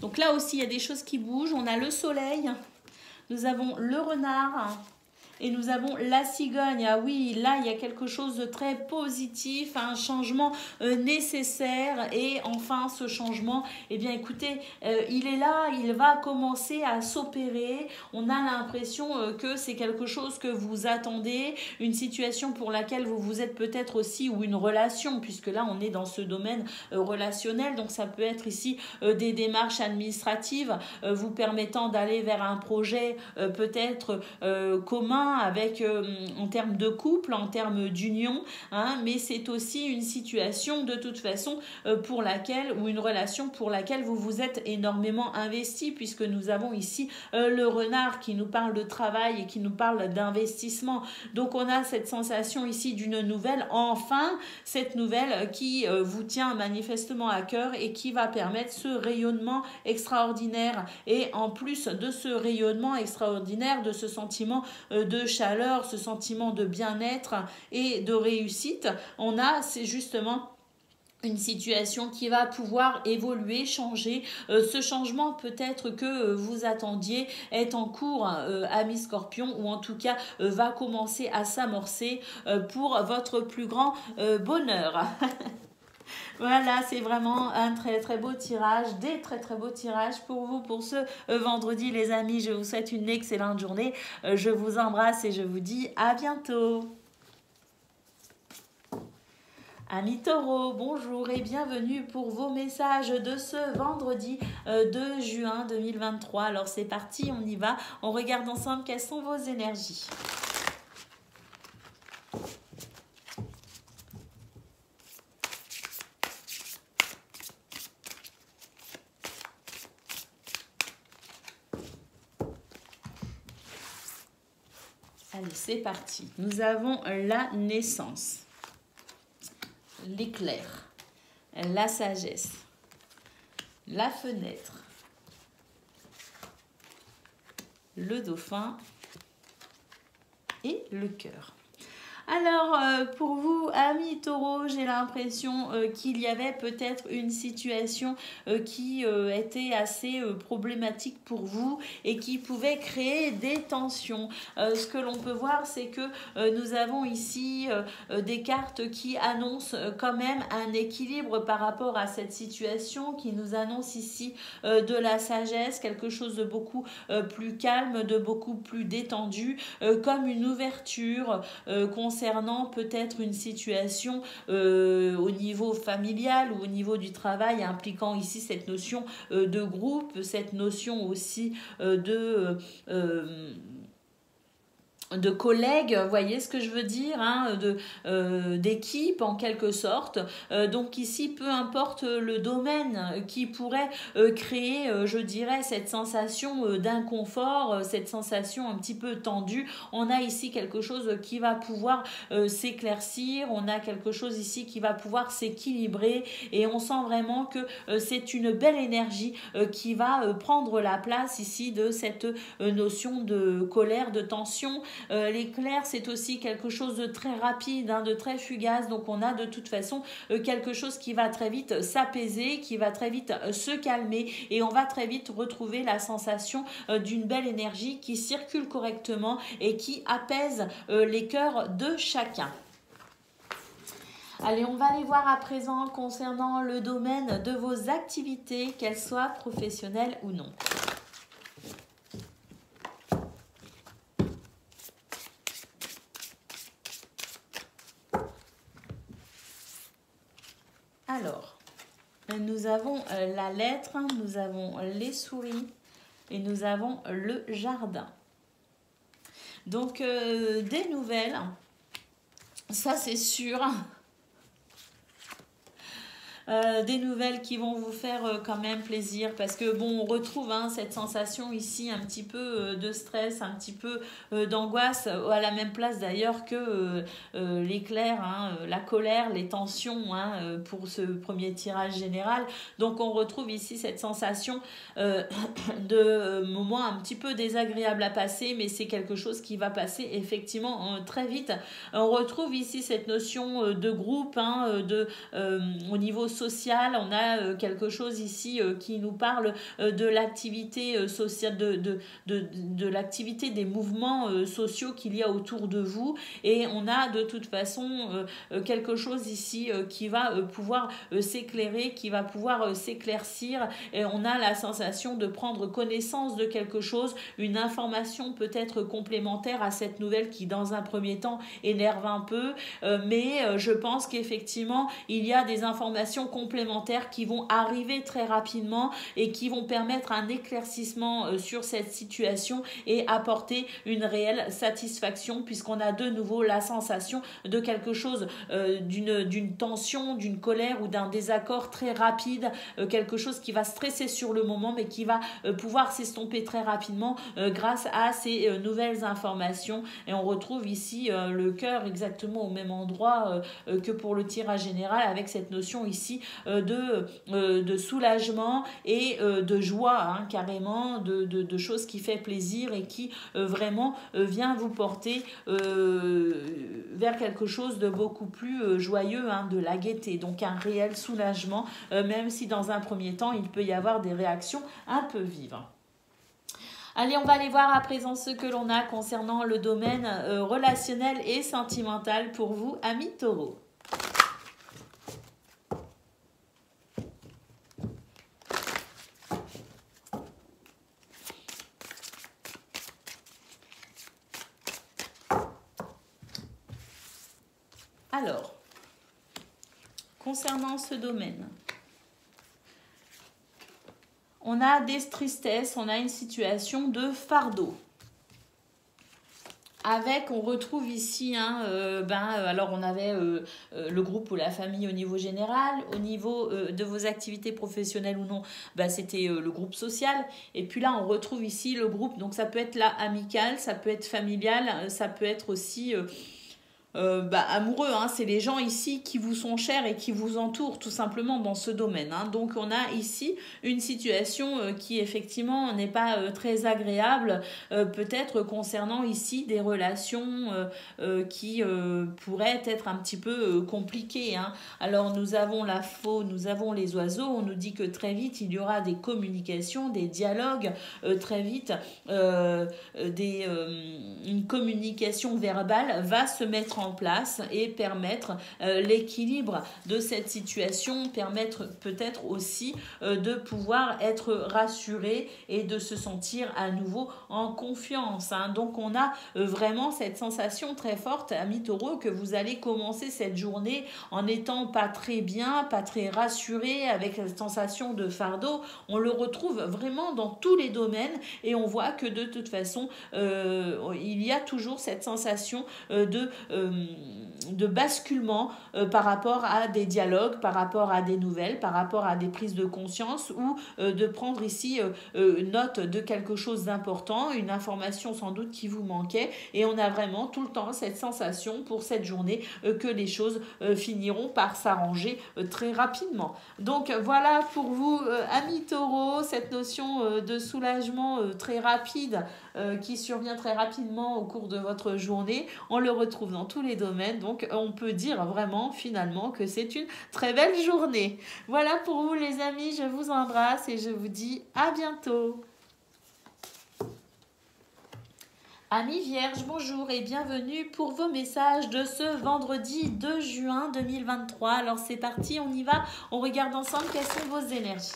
Donc là aussi, il y a des choses qui bougent. On a le soleil, nous avons le renard et nous avons la cigogne. Ah oui, là, il y a quelque chose de très positif, un changement nécessaire. Et enfin, ce changement, eh bien, écoutez, il est là, il va commencer à s'opérer. On a l'impression que c'est quelque chose que vous attendez, une situation pour laquelle vous vous êtes peut-être aussi, ou une relation, puisque là, on est dans ce domaine relationnel. Donc, ça peut être ici des démarches administratives vous permettant d'aller vers un projet peut-être commun, bien avec en termes de couple, en termes d'union, hein, mais c'est aussi une situation de toute façon pour laquelle, ou une relation pour laquelle vous vous êtes énormément investi, puisque nous avons ici le renard qui nous parle de travail et qui nous parle d'investissement. Donc on a cette sensation ici d'une nouvelle, enfin cette nouvelle qui vous tient manifestement à cœur et qui va permettre ce rayonnement extraordinaire. Et en plus de ce rayonnement extraordinaire, de ce sentiment de chaleur, ce sentiment de bien-être et de réussite, on a, c'est justement une situation qui va pouvoir évoluer, changer. Ce changement peut-être que vous attendiez est en cours, amis Scorpion, ou en tout cas va commencer à s'amorcer pour votre plus grand bonheur. Voilà, c'est vraiment un très très beau tirage, des très très beaux tirages pour vous pour ce vendredi les amis. Je vous souhaite une excellente journée. Je vous embrasse et je vous dis à bientôt. Amis Taureau, bonjour et bienvenue pour vos messages de ce vendredi 2 juin 2023. Alors c'est parti, on y va. On regarde ensemble quelles sont vos énergies. Allez, c'est parti. Nous avons la naissance, l'éclair, la sagesse, la fenêtre, le dauphin et le cœur. Alors, pour vous, amis taureaux, j'ai l'impression qu'il y avait peut-être une situation qui était assez problématique pour vous et qui pouvait créer des tensions. Ce que l'on peut voir, c'est que nous avons ici des cartes qui annoncent quand même un équilibre par rapport à cette situation, qui nous annonce ici de la sagesse, quelque chose de beaucoup plus calme, de beaucoup plus détendu, comme une ouverture concernant peut-être une situation au niveau familial ou au niveau du travail, impliquant ici cette notion de groupe, cette notion aussi de collègues, vous voyez ce que je veux dire, hein, d'équipe en quelque sorte. Donc ici, peu importe le domaine qui pourrait créer, je dirais, cette sensation d'inconfort, cette sensation un petit peu tendue, on a ici quelque chose qui va pouvoir s'éclaircir, on a quelque chose ici qui va pouvoir s'équilibrer et on sent vraiment que c'est une belle énergie qui va prendre la place ici de cette notion de colère, de tension. L'éclair, c'est aussi quelque chose de très rapide, hein, de très fugace. Donc, on a de toute façon quelque chose qui va très vite s'apaiser, qui va très vite se calmer et on va très vite retrouver la sensation d'une belle énergie qui circule correctement et qui apaise les cœurs de chacun. Allez, on va aller voir à présent concernant le domaine de vos activités, qu'elles soient professionnelles ou non. Alors, nous avons la lettre, nous avons les souris et nous avons le jardin. Donc, des nouvelles, ça c'est sûr. Des nouvelles qui vont vous faire quand même plaisir parce que bon, on retrouve cette sensation ici un petit peu de stress, un petit peu d'angoisse à la même place d'ailleurs que l'éclair, la colère, les tensions pour ce premier tirage général. Donc on retrouve ici cette sensation de moments un petit peu désagréable à passer, mais c'est quelque chose qui va passer effectivement très vite. On retrouve ici cette notion de groupe, au niveau social, on a quelque chose ici qui nous parle de l'activité sociale, de l'activité des mouvements sociaux qu'il y a autour de vous, et on a de toute façon quelque chose ici qui va pouvoir s'éclairer, qui va pouvoir s'éclaircir, et on a la sensation de prendre connaissance de quelque chose, une information peut-être complémentaire à cette nouvelle qui dans un premier temps énerve un peu, mais je pense qu'effectivement il y a des informations informations complémentaires qui vont arriver très rapidement et qui vont permettre un éclaircissement sur cette situation et apporter une réelle satisfaction, puisqu'on a de nouveau la sensation de quelque chose, d'une tension, d'une colère ou d'un désaccord très rapide, quelque chose qui va stresser sur le moment mais qui va pouvoir s'estomper très rapidement grâce à ces nouvelles informations. Et on retrouve ici le cœur exactement au même endroit que pour le tirage général, avec cette notion ici de soulagement et de joie, hein, carrément, de choses qui fait plaisir et qui vraiment vient vous porter vers quelque chose de beaucoup plus joyeux, hein, de la gaieté, donc un réel soulagement, même si dans un premier temps il peut y avoir des réactions un peu vives. Allez, on va aller voir à présent ce que l'on a concernant le domaine relationnel et sentimental pour vous, amis taureaux. Alors, concernant ce domaine, on a des tristesses, on a une situation de fardeau. Avec, on retrouve ici, alors on avait le groupe ou la famille au niveau général, au niveau de vos activités professionnelles ou non, c'était le groupe social. Et puis là, on retrouve ici le groupe, donc ça peut être là amical, ça peut être familial, ça peut être aussi amoureux, hein. C'est les gens ici qui vous sont chers et qui vous entourent tout simplement dans ce domaine, hein. Donc on a ici une situation qui effectivement n'est pas très agréable, peut-être concernant ici des relations qui pourraient être un petit peu compliquées, hein. Alors nous avons la faune, nous avons les oiseaux, on nous dit que très vite il y aura des communications, des dialogues, très vite une communication verbale va se mettre en place et permettre l'équilibre de cette situation, permettre peut-être aussi de pouvoir être rassuré et de se sentir à nouveau en confiance, hein. Donc on a vraiment cette sensation très forte, amis taureaux, que vous allez commencer cette journée en étant pas très bien, pas très rassuré, avec cette sensation de fardeau. On le retrouve vraiment dans tous les domaines et on voit que de toute façon il y a toujours cette sensation de basculement par rapport à des dialogues, par rapport à des nouvelles, par rapport à des prises de conscience, ou de prendre ici note de quelque chose d'important, une information sans doute qui vous manquait, et on a vraiment tout le temps cette sensation pour cette journée que les choses finiront par s'arranger très rapidement. Donc voilà pour vous, amis taureaux, cette notion de soulagement très rapide qui survient très rapidement au cours de votre journée. On le retrouve dans tous les domaines, donc on peut dire vraiment finalement que c'est une très belle journée. Voilà pour vous les amis, je vous embrasse et je vous dis à bientôt. Amis Vierges, bonjour et bienvenue pour vos messages de ce vendredi 2 juin 2023. Alors c'est parti, on y va, on regarde ensemble quelles sont vos énergies.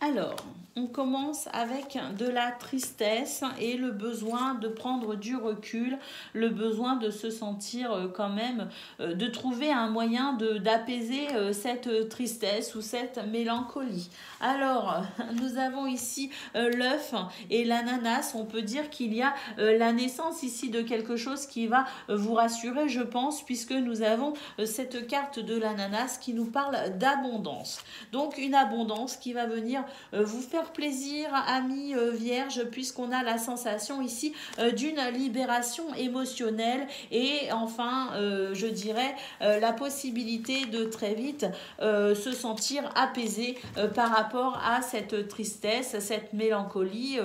Alors, on commence avec de la tristesse et le besoin de prendre du recul, le besoin de se sentir quand même, de trouver un moyen d'apaiser cette tristesse ou cette mélancolie. Alors, nous avons ici l'œuf et l'ananas. On peut dire qu'il y a la naissance ici de quelque chose qui va vous rassurer, je pense, puisque nous avons cette carte de l'ananas qui nous parle d'abondance. Donc, une abondance qui va venir vous faire plaisir, amis vierges, puisqu'on a la sensation ici d'une libération émotionnelle et enfin, je dirais, la possibilité de très vite se sentir apaisé par rapport à cette tristesse, cette mélancolie,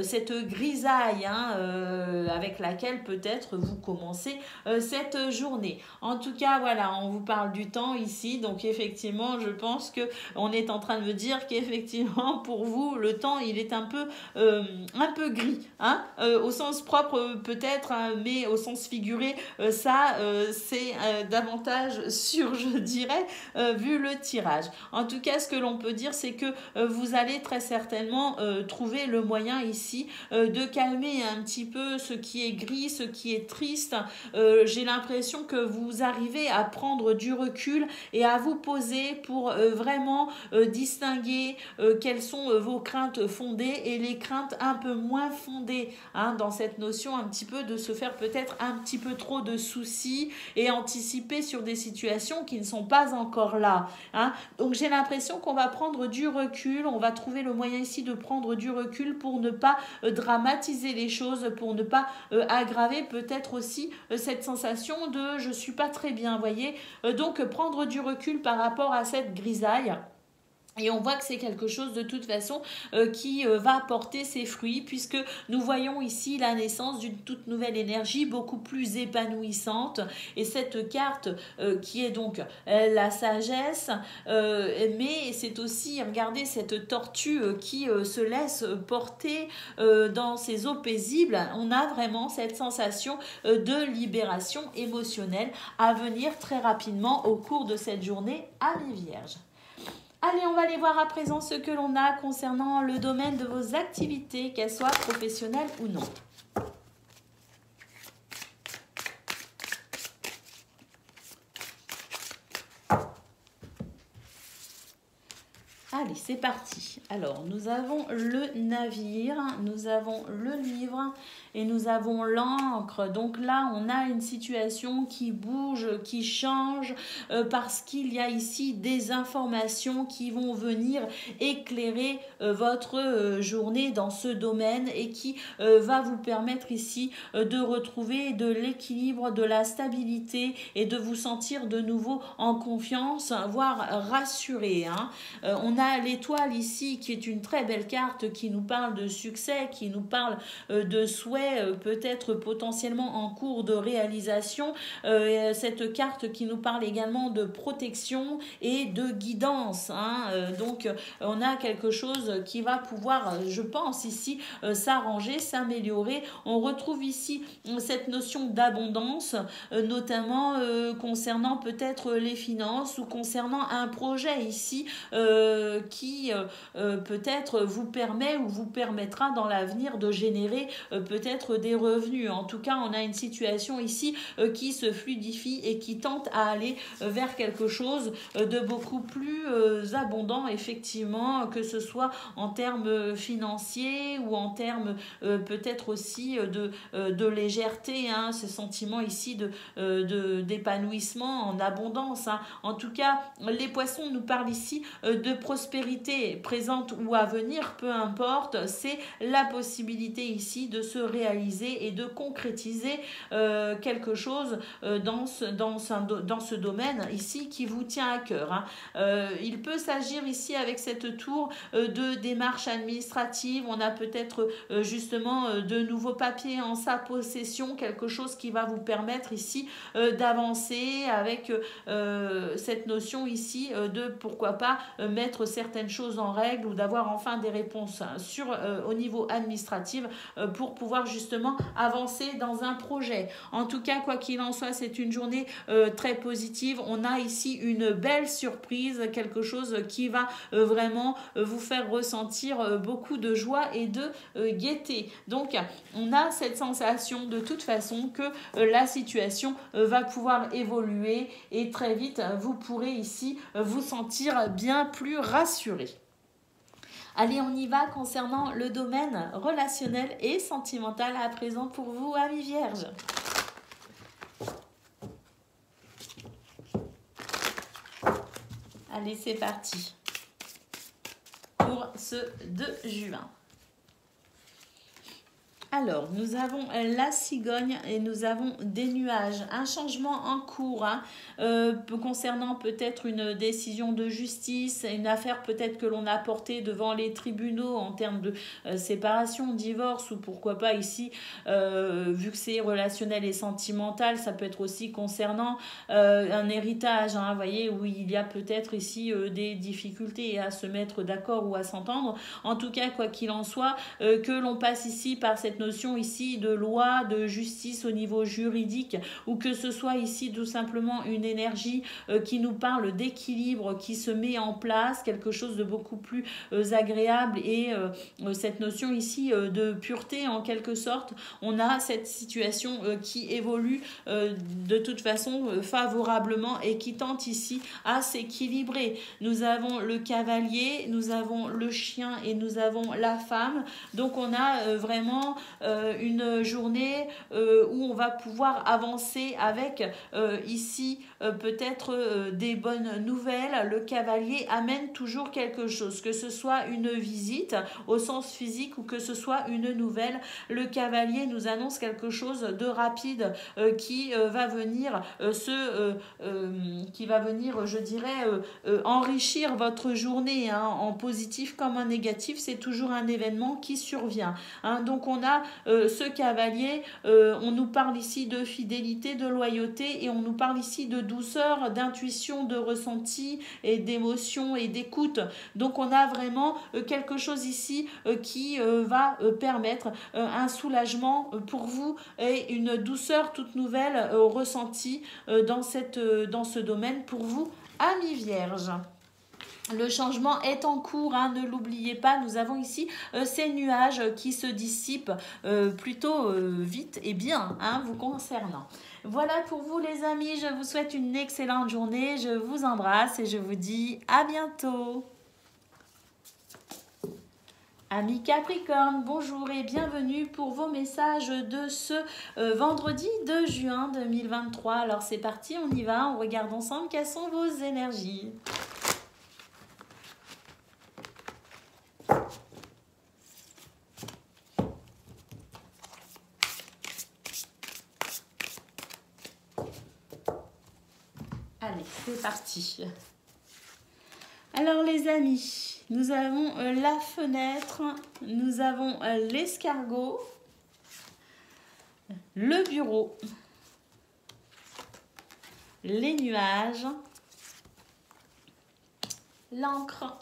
cette grisaille, hein, avec laquelle peut-être vous commencez cette journée. En tout cas, voilà, on vous parle du temps ici, donc effectivement, je pense que on est en train de me dire qu'effectivement, pour vous, vous, le temps, il est un peu gris, hein, au sens propre peut-être, hein, mais au sens figuré, c'est davantage sûr, je dirais, vu le tirage. En tout cas, ce que l'on peut dire, c'est que vous allez très certainement trouver le moyen ici de calmer un petit peu ce qui est gris, ce qui est triste. J'ai l'impression que vous arrivez à prendre du recul et à vous poser pour vraiment distinguer quelles sont vos craintes fondées et les craintes un peu moins fondées, hein, dans cette notion un petit peu de se faire peut-être un petit peu trop de soucis et anticiper sur des situations qui ne sont pas encore là, hein. Donc j'ai l'impression qu'on va prendre du recul, on va trouver le moyen ici de prendre du recul pour ne pas dramatiser les choses, pour ne pas aggraver peut-être aussi cette sensation de je suis pas très bien, voyez. Donc prendre du recul par rapport à cette grisaille. Et on voit que c'est quelque chose de toute façon qui va porter ses fruits, puisque nous voyons ici la naissance d'une toute nouvelle énergie beaucoup plus épanouissante. Et cette carte qui est donc la sagesse, mais c'est aussi, regardez, cette tortue qui se laisse porter dans ses eaux paisibles. On a vraiment cette sensation de libération émotionnelle à venir très rapidement au cours de cette journée à mes vierges. Allez, on va aller voir à présent ce que l'on a concernant le domaine de vos activités, qu'elles soient professionnelles ou non. Allez, c'est parti. Alors, nous avons le navire, nous avons le livre et nous avons l'encre. Donc là, on a une situation qui bouge, qui change, parce qu'il y a ici des informations qui vont venir éclairer votre journée dans ce domaine et qui va vous permettre ici de retrouver de l'équilibre, de la stabilité et de vous sentir de nouveau en confiance, voire rassuré, hein. On a l'étoile ici qui est une très belle carte qui nous parle de succès, qui nous parle de souhaits peut-être potentiellement en cours de réalisation. Cette carte qui nous parle également de protection et de guidance, hein. Donc on a quelque chose qui va pouvoir, je pense ici, s'arranger, s'améliorer. On retrouve ici cette notion d'abondance, notamment concernant peut-être les finances ou concernant un projet ici qui peut-être vous permet ou vous permettra dans l'avenir de générer peut-être des revenus. En tout cas, on a une situation ici qui se fluidifie et qui tente à aller vers quelque chose de beaucoup plus abondant, effectivement, que ce soit en termes financiers ou en termes peut-être aussi de légèreté, hein, ce sentiment ici d'épanouissement en abondance, hein. En tout cas, les poissons nous parlent ici de prospérité présente ou à venir, peu importe, c'est la possibilité ici de se réaliser et de concrétiser quelque chose dans ce domaine ici qui vous tient à cœur, hein. Il peut s'agir ici avec cette tour de démarches administratives, on a peut-être justement de nouveaux papiers en sa possession, quelque chose qui va vous permettre ici d'avancer avec cette notion ici de pourquoi pas mettre certaines choses en règle ou d'avoir enfin des réponses au niveau administratif pour pouvoir justement avancer dans un projet. En tout cas, quoi qu'il en soit, c'est une journée très positive. On a ici une belle surprise, quelque chose qui va vraiment vous faire ressentir beaucoup de joie et de gaieté. Donc, on a cette sensation de toute façon que la situation va pouvoir évoluer et très vite, vous pourrez ici vous sentir bien plus rassuré. Allez, on y va concernant le domaine relationnel et sentimental à présent pour vous, amis vierges. Allez, c'est parti pour ce 2 juin. Alors, nous avons la cigogne et nous avons des nuages. Un changement en cours hein, concernant peut-être une décision de justice, une affaire peut-être que l'on a portée devant les tribunaux en termes de séparation, divorce ou pourquoi pas ici, vu que c'est relationnel et sentimental, ça peut être aussi concernant un héritage, hein, vous voyez, où il y a peut-être ici des difficultés à se mettre d'accord ou à s'entendre. En tout cas, quoi qu'il en soit, que l'on passe ici par cette notion ici de loi, de justice au niveau juridique, ou que ce soit ici tout simplement une énergie qui nous parle d'équilibre, qui se met en place, quelque chose de beaucoup plus agréable et cette notion ici de pureté en quelque sorte, on a cette situation qui évolue de toute façon favorablement et qui tente ici à s'équilibrer. Nous avons le cavalier, nous avons le chien et nous avons la femme, donc on a vraiment une journée où on va pouvoir avancer avec ici peut-être des bonnes nouvelles. Le cavalier amène toujours quelque chose, que ce soit une visite au sens physique ou que ce soit une nouvelle. Le cavalier nous annonce quelque chose de rapide qui va venir je dirais, enrichir votre journée hein, en positif comme en négatif. C'est toujours un événement qui survient. Hein. Donc on a ce cavalier, on nous parle ici de fidélité, de loyauté et on nous parle ici de douceur, d'intuition, de ressenti et d'émotion et d'écoute. Donc on a vraiment quelque chose ici qui va permettre un soulagement pour vous et une douceur toute nouvelle ressentie dans ce domaine pour vous, amis vierges. Le changement est en cours, hein, ne l'oubliez pas, nous avons ici ces nuages qui se dissipent plutôt vite et bien hein, vous concernant. Voilà pour vous les amis, je vous souhaite une excellente journée, je vous embrasse et je vous dis à bientôt. Amis Capricorne, bonjour et bienvenue pour vos messages de ce vendredi 2 juin 2023. Alors c'est parti, on y va, on regarde ensemble quelles sont vos énergies. Allez, c'est parti. Alors les amis, nous avons la fenêtre, nous avons l'escargot, le bureau, les nuages, l'encre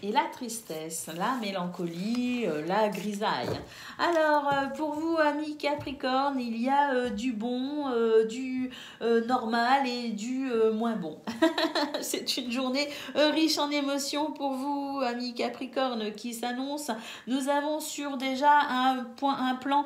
et la tristesse, la mélancolie, la grisaille. Alors, pour vous, amis Capricorne, il y a du bon, du normal et du moins bon. C'est une journée riche en émotions pour vous, amis Capricorne, qui s'annonce. Nous avons sur déjà un plan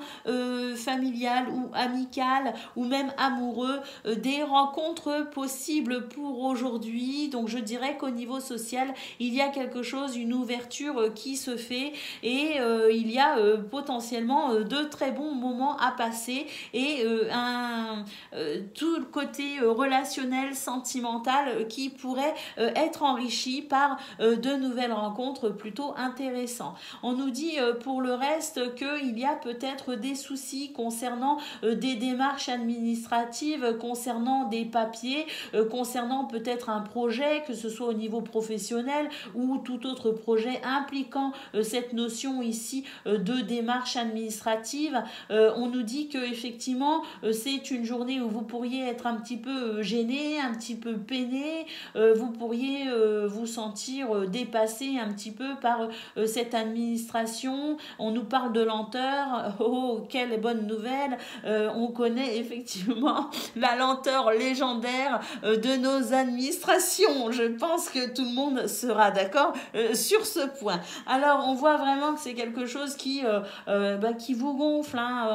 familial ou amical ou même amoureux, des rencontres possibles pour aujourd'hui. Donc, je dirais qu'au niveau social, il y a quelque chose, une ouverture qui se fait et il y a potentiellement de très bons moments à passer et tout le côté relationnel, sentimental qui pourrait être enrichi par de nouvelles rencontres plutôt intéressantes. On nous dit pour le reste qu'il y a peut-être des soucis concernant des démarches administratives, concernant des papiers, concernant peut-être un projet, que ce soit au niveau professionnel ou tout autre projet impliquant cette notion ici de démarche administrative. On nous dit que effectivement c'est une journée où vous pourriez être un petit peu gêné, un petit peu peiné, vous pourriez vous sentir dépassé un petit peu par cette administration. On nous parle de lenteur. Oh, quelle bonne nouvelle. On connaît effectivement la lenteur légendaire de nos administrations. Je pense que tout le monde sera d'accord sur ce point. Alors, on voit vraiment que c'est quelque chose qui vous gonfle, hein,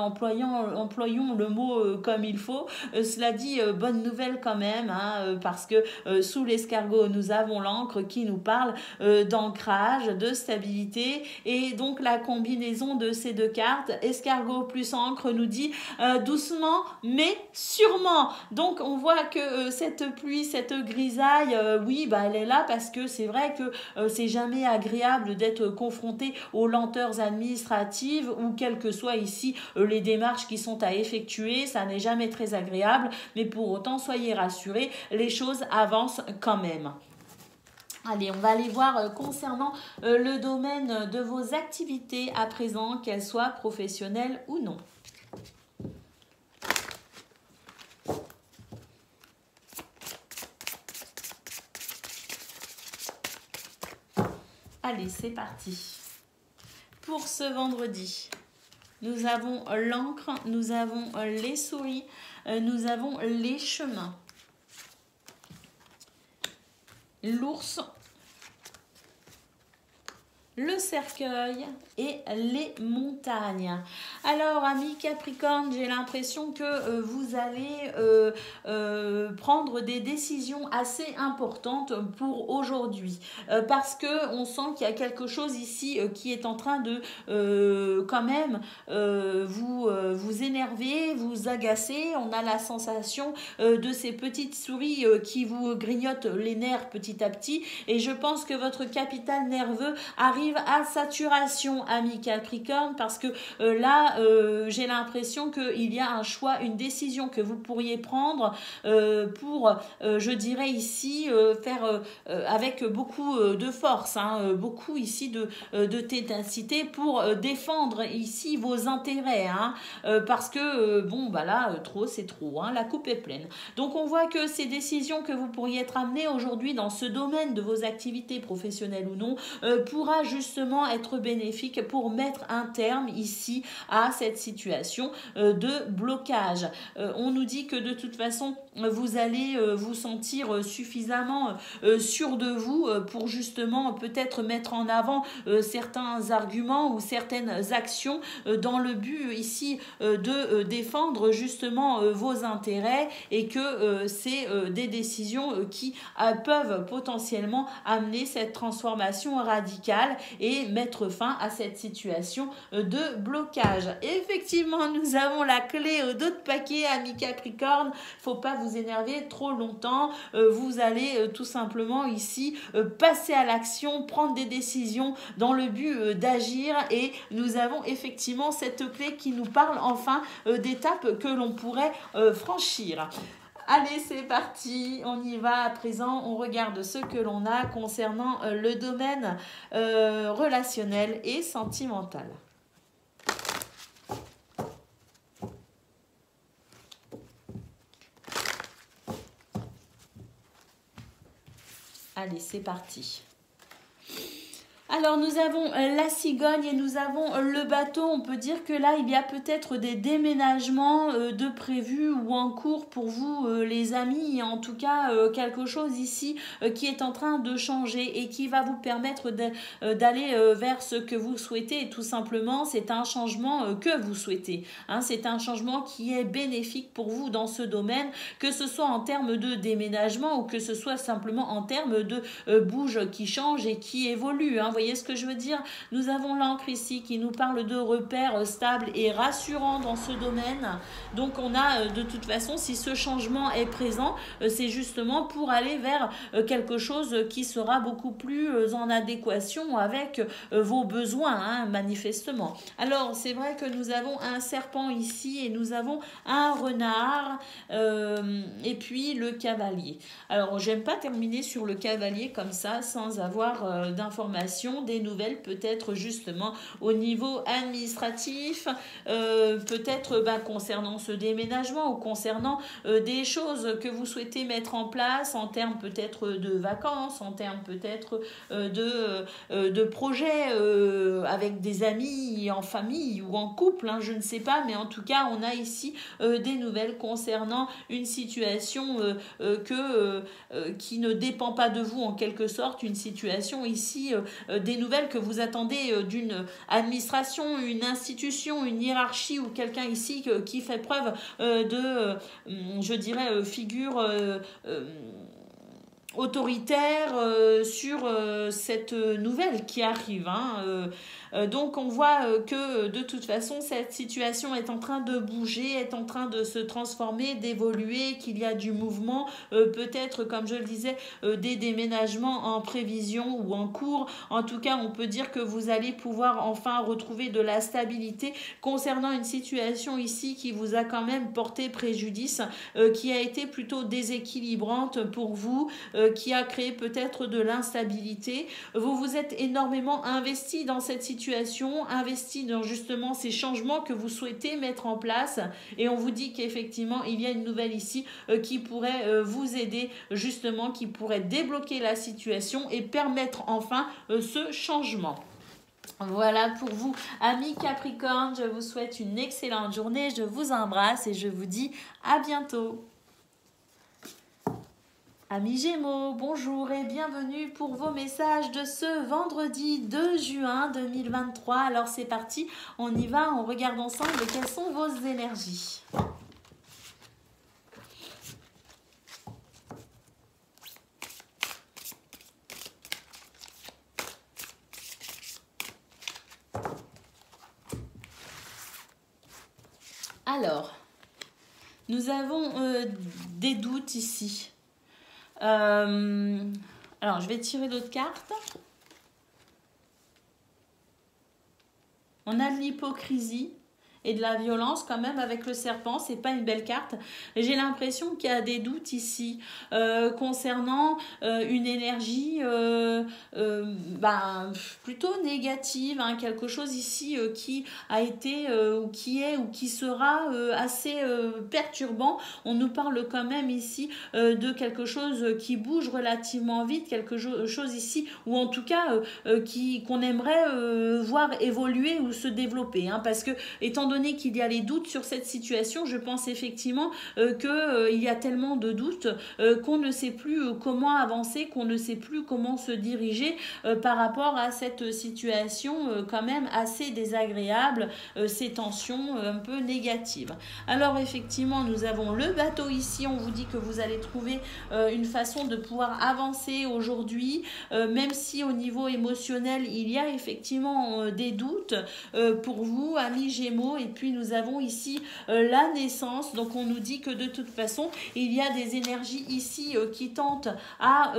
employons le mot comme il faut. cela dit, bonne nouvelle quand même, hein, parce que sous l'escargot, nous avons l'encre qui nous parle d'ancrage, de stabilité, et donc la combinaison de ces deux cartes, escargot plus encre, nous dit doucement mais sûrement. Donc on voit que cette pluie, cette grisaille, oui, bah, elle est là parce que c'est vrai que c'est jamais agréable d'être confronté aux lenteurs administratives ou quelles que soient ici les démarches qui sont à effectuer, ça n'est jamais très agréable, mais pour autant soyez rassurés, les choses avancent quand même. Allez, on va aller voir concernant le domaine de vos activités à présent, qu'elles soient professionnelles ou non. Allez, c'est parti. Pour ce vendredi, nous avons l'encre, nous avons les souris, nous avons les chemins. L'ours, le cercueil et les montagnes. Alors, amis Capricorne, j'ai l'impression que vous allez prendre des décisions assez importantes pour aujourd'hui. Parce que on sent qu'il y a quelque chose ici qui est en train de quand même vous énerver, vous agacer. On a la sensation de ces petites souris qui vous grignotent les nerfs petit à petit. Et je pense que votre capital nerveux arrive à saturation, ami Capricorne, parce que là, j'ai l'impression qu'il y a un choix, une décision que vous pourriez prendre pour, je dirais ici, faire avec beaucoup de force, hein, beaucoup ici de ténacité pour défendre ici vos intérêts, hein, parce que, bon, bah là, trop, c'est trop, hein, la coupe est pleine. Donc, on voit que ces décisions que vous pourriez être amenées aujourd'hui dans ce domaine de vos activités professionnelles ou non, pourra justement être bénéfique pour mettre un terme ici à cette situation de blocage. On nous dit que de toute façon, vous allez vous sentir suffisamment sûr de vous pour justement peut-être mettre en avant certains arguments ou certaines actions dans le but ici de défendre justement vos intérêts et que c'est des décisions qui peuvent potentiellement amener cette transformation radicale et mettre fin à cette situation de blocage. Effectivement, nous avons la clé d'autres paquets, amis Capricorne. Faut pas vous énerver trop longtemps. Vous allez tout simplement ici passer à l'action, prendre des décisions dans le but d'agir et nous avons effectivement cette clé qui nous parle enfin d'étapes que l'on pourrait franchir. Allez, c'est parti, on y va à présent, on regarde ce que l'on a concernant le domaine relationnel et sentimental. Allez, c'est parti. Alors, nous avons la cigogne et nous avons le bateau. On peut dire que là, il y a peut-être des déménagements de prévus ou en cours pour vous, les amis. En tout cas, quelque chose ici qui est en train de changer et qui va vous permettre d'aller vers ce que vous souhaitez. Et tout simplement, c'est un changement que vous souhaitez. Hein, c'est un changement qui est bénéfique pour vous dans ce domaine, que ce soit en termes de déménagement ou que ce soit simplement en termes de bouge qui change et qui évolue. Hein. Vous voyez ce que je veux dire? Nous avons l'encre ici qui nous parle de repères stables et rassurants dans ce domaine. Donc on a de toute façon, si ce changement est présent, c'est justement pour aller vers quelque chose qui sera beaucoup plus en adéquation avec vos besoins, hein, manifestement. Alors c'est vrai que nous avons un serpent ici et nous avons un renard et puis le cavalier. Alors j'aime pas terminer sur le cavalier comme ça sans avoir d'informations, des nouvelles peut-être justement au niveau administratif, peut-être concernant ce déménagement ou concernant des choses que vous souhaitez mettre en place en termes peut-être de vacances, en termes peut-être de projets avec des amis, en famille ou en couple, hein, je ne sais pas, mais en tout cas on a ici des nouvelles concernant une situation qui ne dépend pas de vous en quelque sorte, une situation ici des nouvelles que vous attendez d'une administration, une institution, une hiérarchie ou quelqu'un ici qui fait preuve je dirais, figure autoritaire sur cette nouvelle qui arrive. Donc on voit que de toute façon cette situation est en train de bouger, est en train de se transformer, d'évoluer, qu'il y a du mouvement, peut-être comme je le disais, des déménagements en prévision ou en cours. En tout cas, on peut dire que vous allez pouvoir enfin retrouver de la stabilité concernant une situation ici qui vous a quand même porté préjudice, qui a été plutôt déséquilibrante pour vous, qui a créé peut-être de l'instabilité. Vous vous êtes énormément investi dans cette situation, investi dans justement ces changements que vous souhaitez mettre en place, et on vous dit qu'effectivement il y a une nouvelle ici qui pourrait vous aider justement, qui pourrait débloquer la situation et permettre enfin ce changement. Voilà pour vous, amis Capricorne, je vous souhaite une excellente journée, je vous embrasse et je vous dis à bientôt. Amis Gémeaux, bonjour et bienvenue pour vos messages de ce vendredi 2 juin 2023. Alors c'est parti, on y va, on regarde ensemble quelles sont vos énergies. Alors, nous avons des doutes ici. Alors, je vais tirer d'autres cartes. On a de l'hypocrisie et de la violence quand même avec le serpent, c'est pas une belle carte. J'ai l'impression qu'il y a des doutes ici concernant une énergie plutôt négative, quelque chose ici qui a été ou qui est ou qui sera assez perturbant. On nous parle quand même ici de quelque chose qui bouge relativement vite, quelque chose ici, ou en tout cas qu'on aimerait voir évoluer ou se développer, parce que étant donné qu'il y a les doutes sur cette situation, je pense effectivement qu'il y a tellement de doutes qu'on ne sait plus comment avancer, qu'on ne sait plus comment se diriger par rapport à cette situation quand même assez désagréable, ces tensions un peu négatives. Alors effectivement, nous avons le bateau ici, on vous dit que vous allez trouver une façon de pouvoir avancer aujourd'hui, même si au niveau émotionnel, il y a effectivement des doutes pour vous, amis Gémeaux. Et puis nous avons ici la naissance, donc on nous dit que de toute façon il y a des énergies ici qui tentent à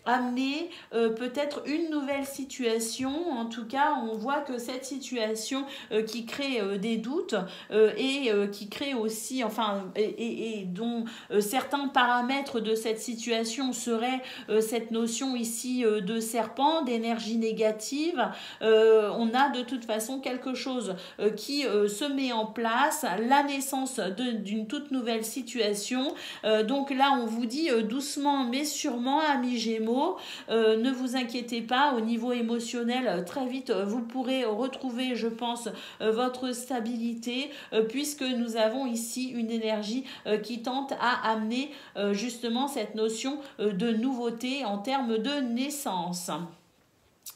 amener peut-être une nouvelle situation. En tout cas, on voit que cette situation qui crée des doutes et qui crée aussi, et dont certains paramètres de cette situation seraient cette notion ici de serpent, d'énergie négative. On a de toute façon quelque chose qui se met en place, la naissance d'une toute nouvelle situation. Donc là, on vous dit doucement mais sûrement, amis Gémeaux, ne vous inquiétez pas, au niveau émotionnel, très vite, vous pourrez retrouver, je pense, votre stabilité, puisque nous avons ici une énergie qui tente à amener justement cette notion de nouveauté en termes de naissance.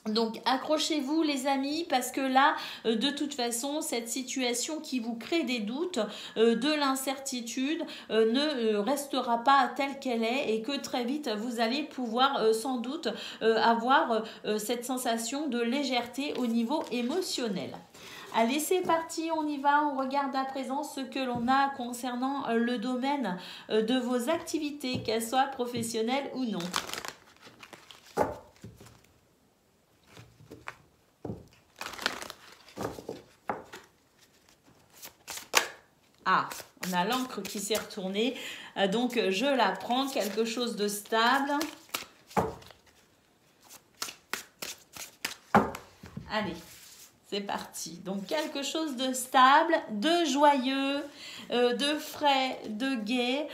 Donc accrochez-vous les amis, parce que là de toute façon cette situation qui vous crée des doutes, de l'incertitude, ne restera pas telle qu'elle est, et que très vite vous allez pouvoir sans doute avoir cette sensation de légèreté au niveau émotionnel. Allez, c'est parti, on y va, on regarde à présent ce que l'on a concernant le domaine de vos activités, qu'elles soient professionnelles ou non. Ah, on a l'encre qui s'est retournée, donc je la prends, quelque chose de stable. Allez, C'est parti. Donc quelque chose de stable, de joyeux, de frais, de gai,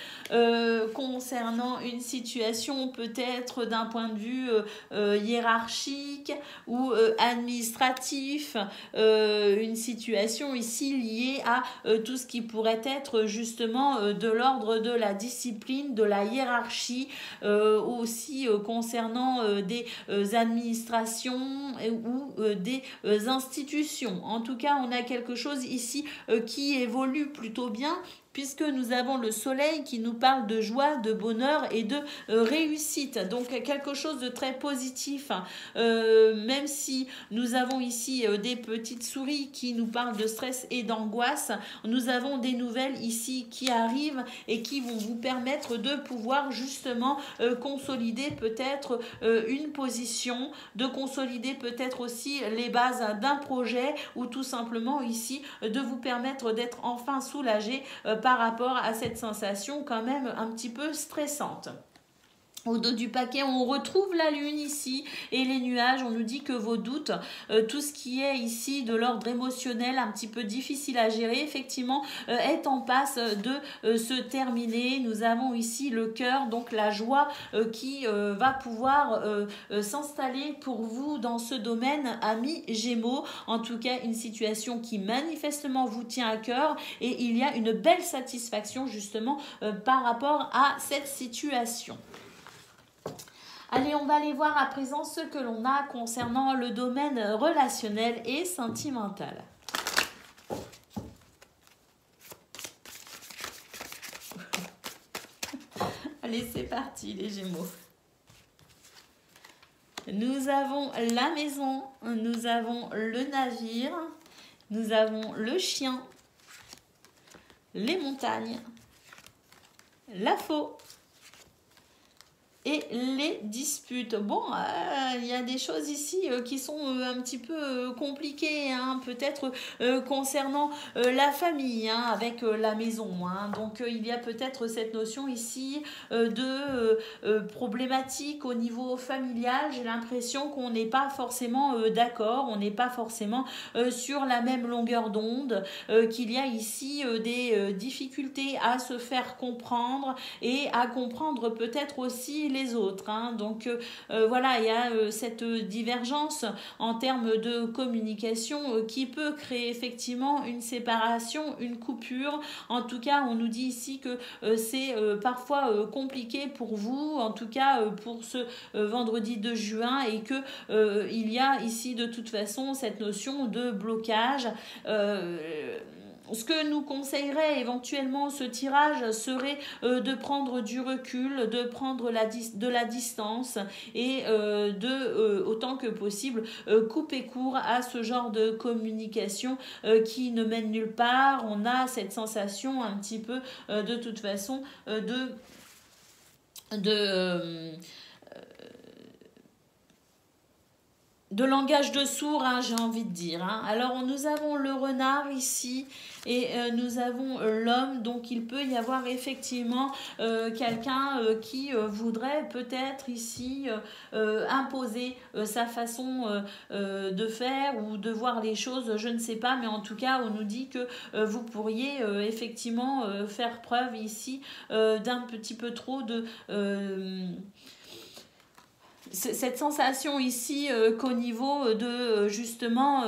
concernant une situation peut-être d'un point de vue hiérarchique ou administratif, une situation ici liée à tout ce qui pourrait être justement de l'ordre de la discipline, de la hiérarchie, aussi concernant des administrations ou des institutions. En tout cas, on a quelque chose ici qui évolue plutôt bien, puisque nous avons le soleil qui nous parle de joie, de bonheur et de réussite. Donc quelque chose de très positif, même si nous avons ici des petites souris qui nous parlent de stress et d'angoisse, nous avons des nouvelles ici qui arrivent et qui vont vous permettre de pouvoir justement consolider peut-être une position, de consolider peut-être aussi les bases d'un projet, ou tout simplement ici de vous permettre d'être enfin soulagé par rapport à cette sensation quand même un petit peu stressante. Au dos du paquet, on retrouve la lune ici et les nuages. On nous dit que vos doutes, tout ce qui est ici de l'ordre émotionnel, un petit peu difficile à gérer, effectivement, est en passe de se terminer. Nous avons ici le cœur, donc la joie qui va pouvoir s'installer pour vous dans ce domaine, amis Gémeaux. En tout cas, une situation qui manifestement vous tient à cœur et il y a une belle satisfaction justement par rapport à cette situation. Allez, on va aller voir à présent ce que l'on a concernant le domaine relationnel et sentimental. Allez, c'est parti les Gémeaux. Nous avons la maison, nous avons le navire, nous avons le chien, les montagnes, la faux et les disputes. Bon, il y a des choses ici qui sont un petit peu compliquées, hein, peut-être concernant la famille, hein, avec la maison. Hein. Donc, il y a peut-être cette notion ici de problématique au niveau familial. J'ai l'impression qu'on n'est pas forcément d'accord, on n'est pas forcément sur la même longueur d'onde, qu'il y a ici des difficultés à se faire comprendre et à comprendre peut-être aussi les autres. Hein. Donc voilà, il y a cette divergence en termes de communication qui peut créer effectivement une séparation, une coupure. En tout cas, on nous dit ici que c'est parfois compliqué pour vous, en tout cas pour ce vendredi 2 juin, et que il y a ici de toute façon cette notion de blocage. Ce que nous conseillerait éventuellement ce tirage serait de prendre du recul, de prendre de la distance et de, autant que possible, couper court à ce genre de communication qui ne mène nulle part. On a cette sensation un petit peu de toute façon de langage de sourd, hein, j'ai envie de dire. Hein. Alors, nous avons le renard ici et nous avons l'homme. Donc, il peut y avoir effectivement quelqu'un qui voudrait peut-être ici imposer sa façon de faire ou de voir les choses, je ne sais pas. Mais en tout cas, on nous dit que vous pourriez effectivement faire preuve ici d'un petit peu trop de... cette sensation ici qu'au niveau de justement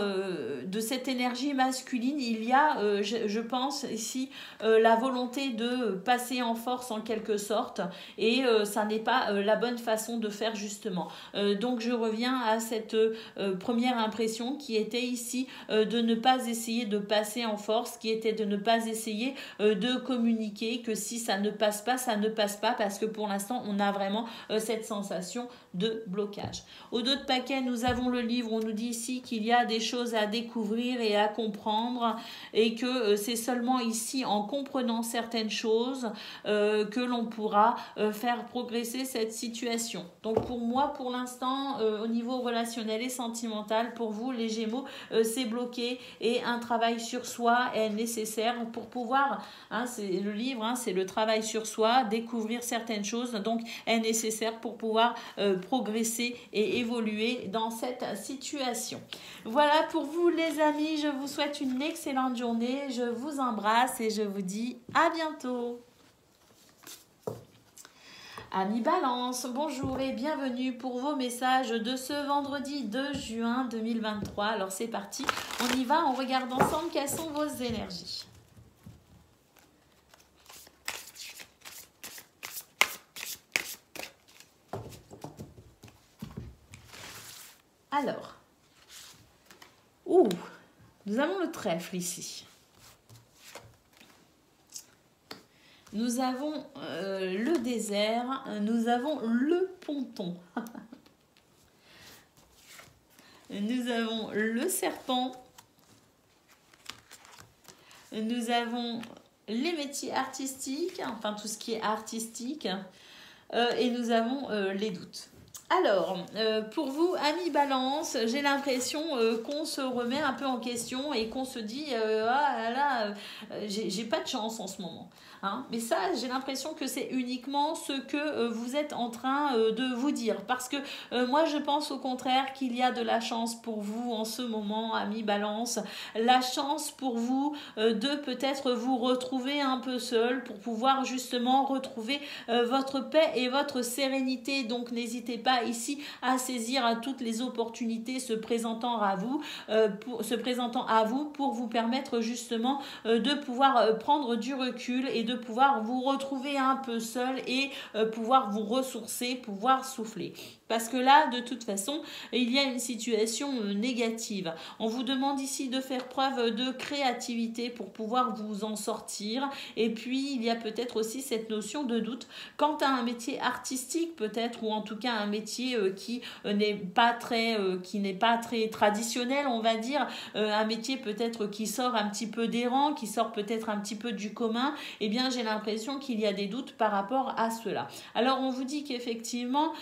de cette énergie masculine, il y a, je pense ici, la volonté de passer en force en quelque sorte, et ça n'est pas la bonne façon de faire justement. Donc je reviens à cette première impression qui était ici de ne pas essayer de passer en force, qui était de ne pas essayer de communiquer, que si ça ne passe pas, ça ne passe pas, parce que pour l'instant on a vraiment cette sensation de blocage. Au dos de paquet, nous avons le livre. On nous dit ici qu'il y a des choses à découvrir et à comprendre, et que c'est seulement ici en comprenant certaines choses que l'on pourra faire progresser cette situation. Donc pour moi, pour l'instant, au niveau relationnel et sentimental, pour vous les Gémeaux, c'est bloqué, et un travail sur soi est nécessaire pour pouvoir, hein, c'est le livre, hein, c'est le travail sur soi, découvrir certaines choses, donc est nécessaire pour pouvoir progresser progresser et évoluer dans cette situation. Voilà pour vous les amis, je vous souhaite une excellente journée, je vous embrasse et je vous dis à bientôt. Amis Balance, bonjour et bienvenue pour vos messages de ce vendredi 2 juin 2023. Alors c'est parti, on y va, on regarde ensemble quelles sont vos énergies. Alors, nous avons le trèfle ici. Nous avons le désert, nous avons le ponton. Nous avons le serpent. Nous avons les métiers artistiques, enfin tout ce qui est artistique. Et nous avons les doutes. Alors, pour vous, amis Balance, j'ai l'impression qu'on se remet un peu en question et qu'on se dit ah là, j'ai pas de chance en ce moment. Hein. Mais ça, j'ai l'impression que c'est uniquement ce que vous êtes en train de vous dire. Parce que moi, je pense au contraire qu'il y a de la chance pour vous en ce moment, amis Balance. La chance pour vous de peut-être vous retrouver un peu seul pour pouvoir justement retrouver votre paix et votre sérénité. Donc, n'hésitez pas ici à saisir à toutes les opportunités se présentant à vous pour vous permettre justement de pouvoir prendre du recul et de pouvoir vous retrouver un peu seul et pouvoir vous ressourcer, pouvoir souffler. Parce que là, de toute façon, il y a une situation négative. On vous demande ici de faire preuve de créativité pour pouvoir vous en sortir. Et puis, il y a peut-être aussi cette notion de doute quant à un métier artistique peut-être, ou en tout cas un métier qui n'est pas très traditionnel, on va dire. Un métier peut-être qui sort un petit peu des rangs, qui sort peut-être un petit peu du commun. Eh bien, j'ai l'impression qu'il y a des doutes par rapport à cela. Alors, on vous dit qu'effectivement,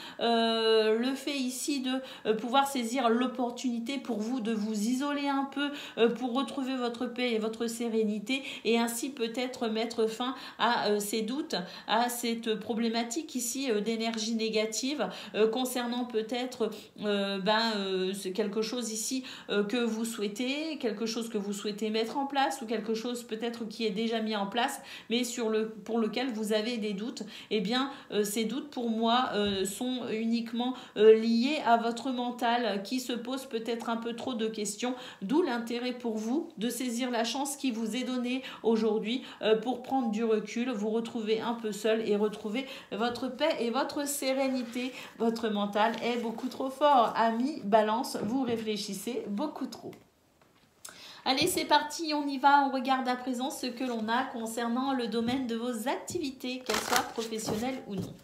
le fait ici de pouvoir saisir l'opportunité pour vous de vous isoler un peu pour retrouver votre paix et votre sérénité et ainsi peut-être mettre fin à ces doutes, à cette problématique ici d'énergie négative concernant peut-être c'est quelque chose ici que vous souhaitez, quelque chose que vous souhaitez mettre en place ou quelque chose peut-être qui est déjà mis en place mais pour lequel vous avez des doutes. Eh bien, ces doutes pour moi sont uniquement liés à votre mental qui se pose peut-être un peu trop de questions, d'où l'intérêt pour vous de saisir la chance qui vous est donnée aujourd'hui pour prendre du recul, vous retrouver un peu seul et retrouver votre paix et votre sérénité. Votre mental est beaucoup trop fort. Amis Balance, vous réfléchissez beaucoup trop. Allez, c'est parti, on y va, on regarde à présent ce que l'on a concernant le domaine de vos activités, qu'elles soient professionnelles ou non.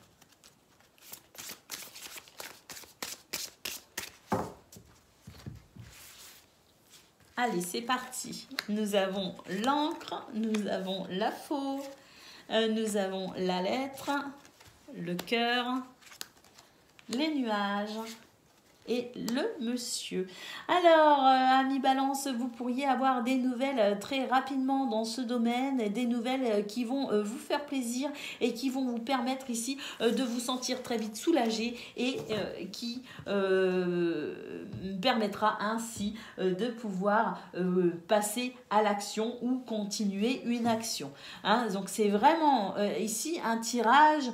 Allez, c'est parti. Nous avons l'encre, nous avons la faux, nous avons la lettre, le cœur, les nuages et le monsieur. Alors, amis Balance, vous pourriez avoir des nouvelles très rapidement dans ce domaine, des nouvelles qui vont vous faire plaisir et qui vont vous permettre ici de vous sentir très vite soulagé et qui permettra ainsi de pouvoir passer à l'action ou continuer une action. Hein, donc, c'est vraiment ici un tirage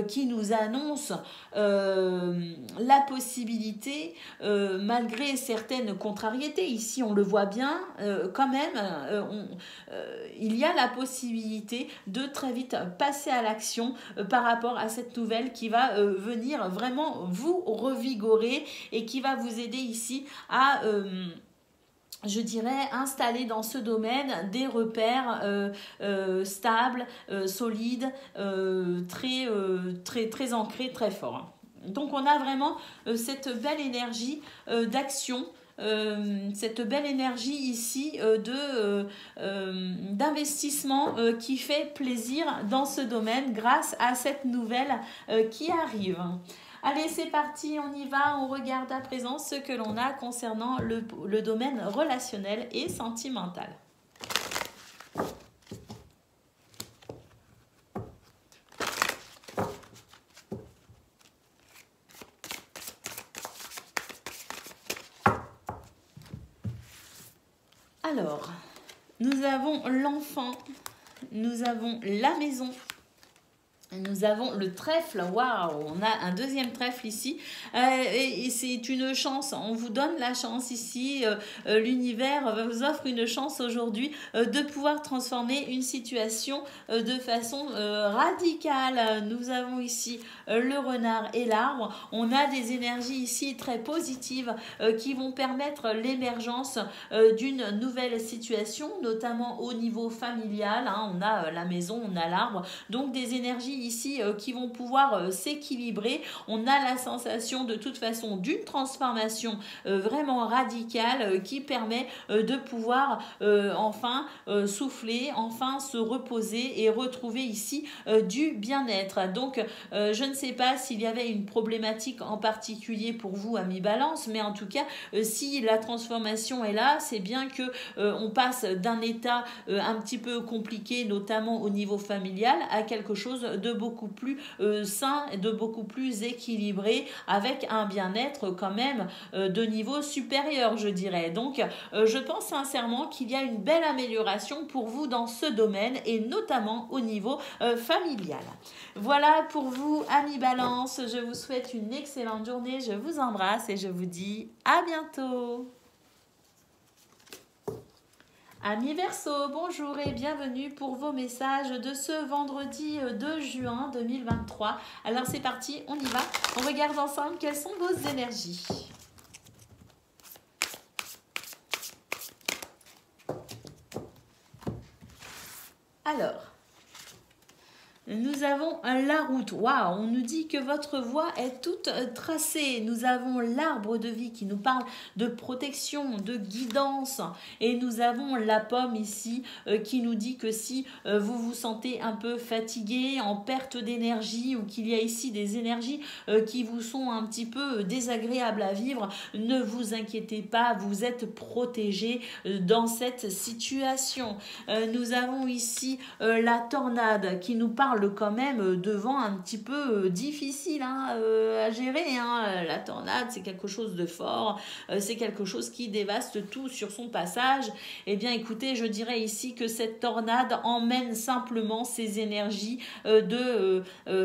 qui nous annonce la possibilité malgré certaines contrariétés, ici on le voit bien, quand même, il y a la possibilité de très vite passer à l'action par rapport à cette nouvelle qui va venir vraiment vous revigorer et qui va vous aider ici à... je dirais, installer dans ce domaine des repères stables, solides, très ancrés, très forts. Donc, on a vraiment cette belle énergie d'action, cette belle énergie ici d'investissement qui fait plaisir dans ce domaine grâce à cette nouvelle qui arrive. Allez, c'est parti, on y va, on regarde à présent ce que l'on a concernant le domaine relationnel et sentimental. Alors, nous avons l'enfant, nous avons la maison. Nous avons le trèfle, waouh, on a un deuxième trèfle ici, et c'est une chance, on vous donne la chance ici, l'univers vous offre une chance aujourd'hui de pouvoir transformer une situation de façon radicale. Nous avons ici le renard et l'arbre, on a des énergies ici très positives qui vont permettre l'émergence d'une nouvelle situation, notamment au niveau familial, hein, on a la maison, on a l'arbre, donc des énergies ici qui vont pouvoir s'équilibrer. On a la sensation de toute façon d'une transformation vraiment radicale qui permet de pouvoir enfin souffler, enfin se reposer et retrouver ici du bien-être. Donc je ne sais pas s'il y avait une problématique en particulier pour vous, amis Balance, mais en tout cas si la transformation est là, c'est bien que on passe d'un état un petit peu compliqué, notamment au niveau familial, à quelque chose de beaucoup plus sain, de beaucoup plus équilibré, avec un bien-être quand même de niveau supérieur, je dirais. Donc je pense sincèrement qu'il y a une belle amélioration pour vous dans ce domaine et notamment au niveau familial. Voilà pour vous, amis Balance, je vous souhaite une excellente journée, je vous embrasse et je vous dis à bientôt. Amis Verseau, bonjour et bienvenue pour vos messages de ce vendredi 2 juin 2023. Alors c'est parti, on y va. On regarde ensemble quelles sont vos énergies. Alors, nous avons la route. Waouh, on nous dit que votre voie est toute tracée. Nous avons l'arbre de vie qui nous parle de protection, de guidance. Et nous avons la pomme ici qui nous dit que si vous vous sentez un peu fatigué, en perte d'énergie ou qu'il y a ici des énergies qui vous sont un petit peu désagréables à vivre, ne vous inquiétez pas, vous êtes protégé dans cette situation. Nous avons ici la tornade qui nous parle quand même de vent un petit peu difficile à gérer. La tornade, c'est quelque chose de fort, c'est quelque chose qui dévaste tout sur son passage. Eh bien, écoutez, je dirais ici que cette tornade emmène simplement ces énergies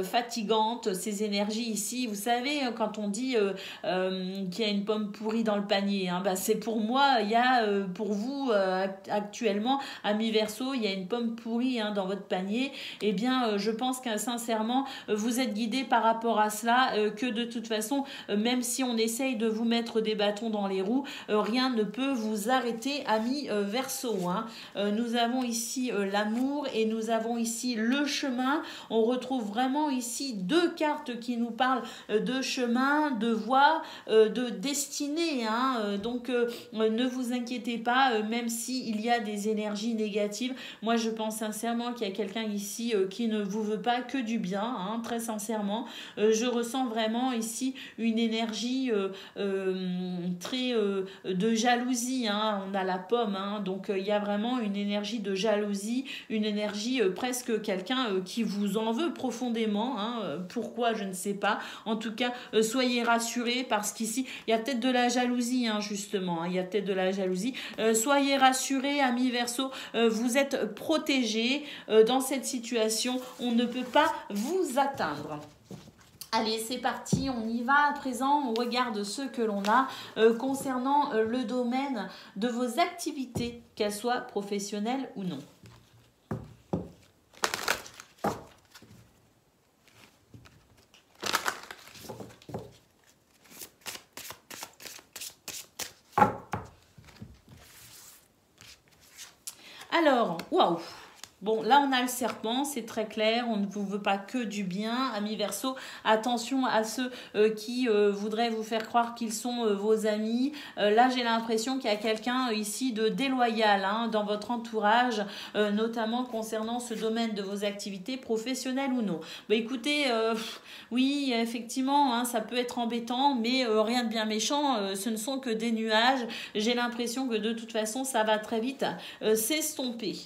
fatigantes, ces énergies ici. Vous savez, quand on dit qu'il y a une pomme pourrie dans le panier, c'est pour moi, il y a pour vous actuellement, amis Verseau, il y a une pomme pourrie dans votre panier. Eh bien, je pense que sincèrement, vous êtes guidé par rapport à cela, que de toute façon, même si on essaye de vous mettre des bâtons dans les roues, rien ne peut vous arrêter, amis Verseau. Nous avons ici l'amour et nous avons ici le chemin. On retrouve vraiment ici deux cartes qui nous parlent de chemin, de voie, de destinée. Donc, ne vous inquiétez pas, même s'il y a des énergies négatives. Moi, je pense sincèrement qu'il y a quelqu'un ici qui ne vous veut pas que du bien, très sincèrement. Je ressens vraiment ici une énergie très de jalousie. On a la pomme, donc il y a vraiment une énergie de jalousie, une énergie presque quelqu'un qui vous en veut profondément. Pourquoi, je ne sais pas. En tout cas, soyez rassurés parce qu'ici, il y a peut-être de la jalousie, justement. Il y a peut-être de la jalousie. Soyez rassurés, amis Verseau, vous êtes protégés dans cette situation. On ne peut pas vous atteindre. Allez, c'est parti, on y va. À présent, on regarde ce que l'on a concernant le domaine de vos activités, qu'elles soient professionnelles ou non. Alors, waouh! Bon, là, on a le serpent, c'est très clair, on ne vous veut pas que du bien, amis Verseau. Attention à ceux qui voudraient vous faire croire qu'ils sont vos amis. Là, j'ai l'impression qu'il y a quelqu'un ici de déloyal dans votre entourage, notamment concernant ce domaine de vos activités professionnelles ou non. Écoutez, oui, effectivement, ça peut être embêtant, mais rien de bien méchant, ce ne sont que des nuages. J'ai l'impression que de toute façon, ça va très vite s'estomper.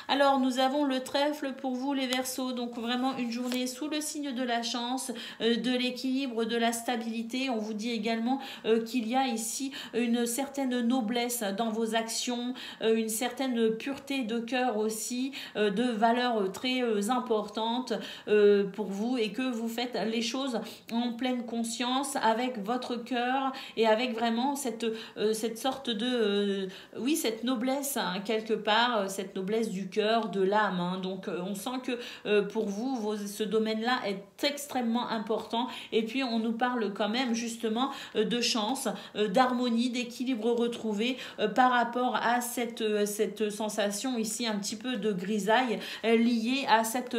Alors, nous avons le trèfle pour vous les Verseaux, donc vraiment une journée sous le signe de la chance, de l'équilibre, de la stabilité. On vous dit également qu'il y a ici une certaine noblesse dans vos actions, une certaine pureté de cœur aussi, de valeurs très importantes pour vous, et que vous faites les choses en pleine conscience avec votre cœur et avec vraiment cette sorte de oui, cette noblesse hein, quelque part, cette noblesse du cœur, de l'âme hein. Donc on sent que pour vous, ce domaine-là est extrêmement important, et puis on nous parle quand même justement de chance, d'harmonie, d'équilibre retrouvé par rapport à cette sensation ici un petit peu de grisaille liée à cette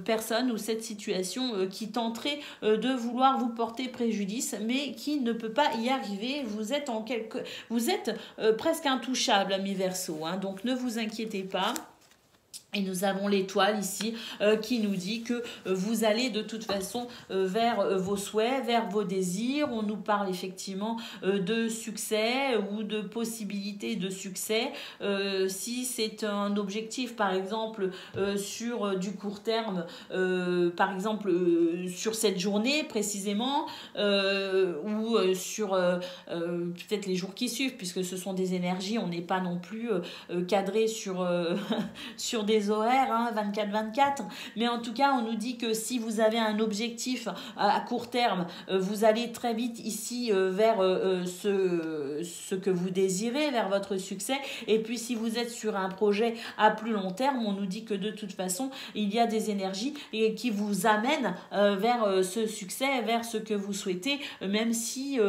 personne ou cette situation qui tenterait de vouloir vous porter préjudice, mais qui ne peut pas y arriver. Vous êtes presque intouchable, amis Verseaux, hein, donc ne vous inquiétez pas. Et nous avons l'étoile ici qui nous dit que vous allez de toute façon vers vos souhaits, vers vos désirs. On nous parle effectivement de succès ou de possibilités de succès. Si c'est un objectif, par exemple, sur du court terme, par exemple sur cette journée précisément, ou sur peut-être les jours qui suivent, puisque ce sont des énergies, on n'est pas non plus cadré sur, sur des horaires, hein, 24-24, mais en tout cas on nous dit que si vous avez un objectif à court terme, vous allez très vite ici vers ce que vous désirez, vers votre succès. Et puis si vous êtes sur un projet à plus long terme, on nous dit que de toute façon il y a des énergies qui vous amènent vers ce succès, vers ce que vous souhaitez, même si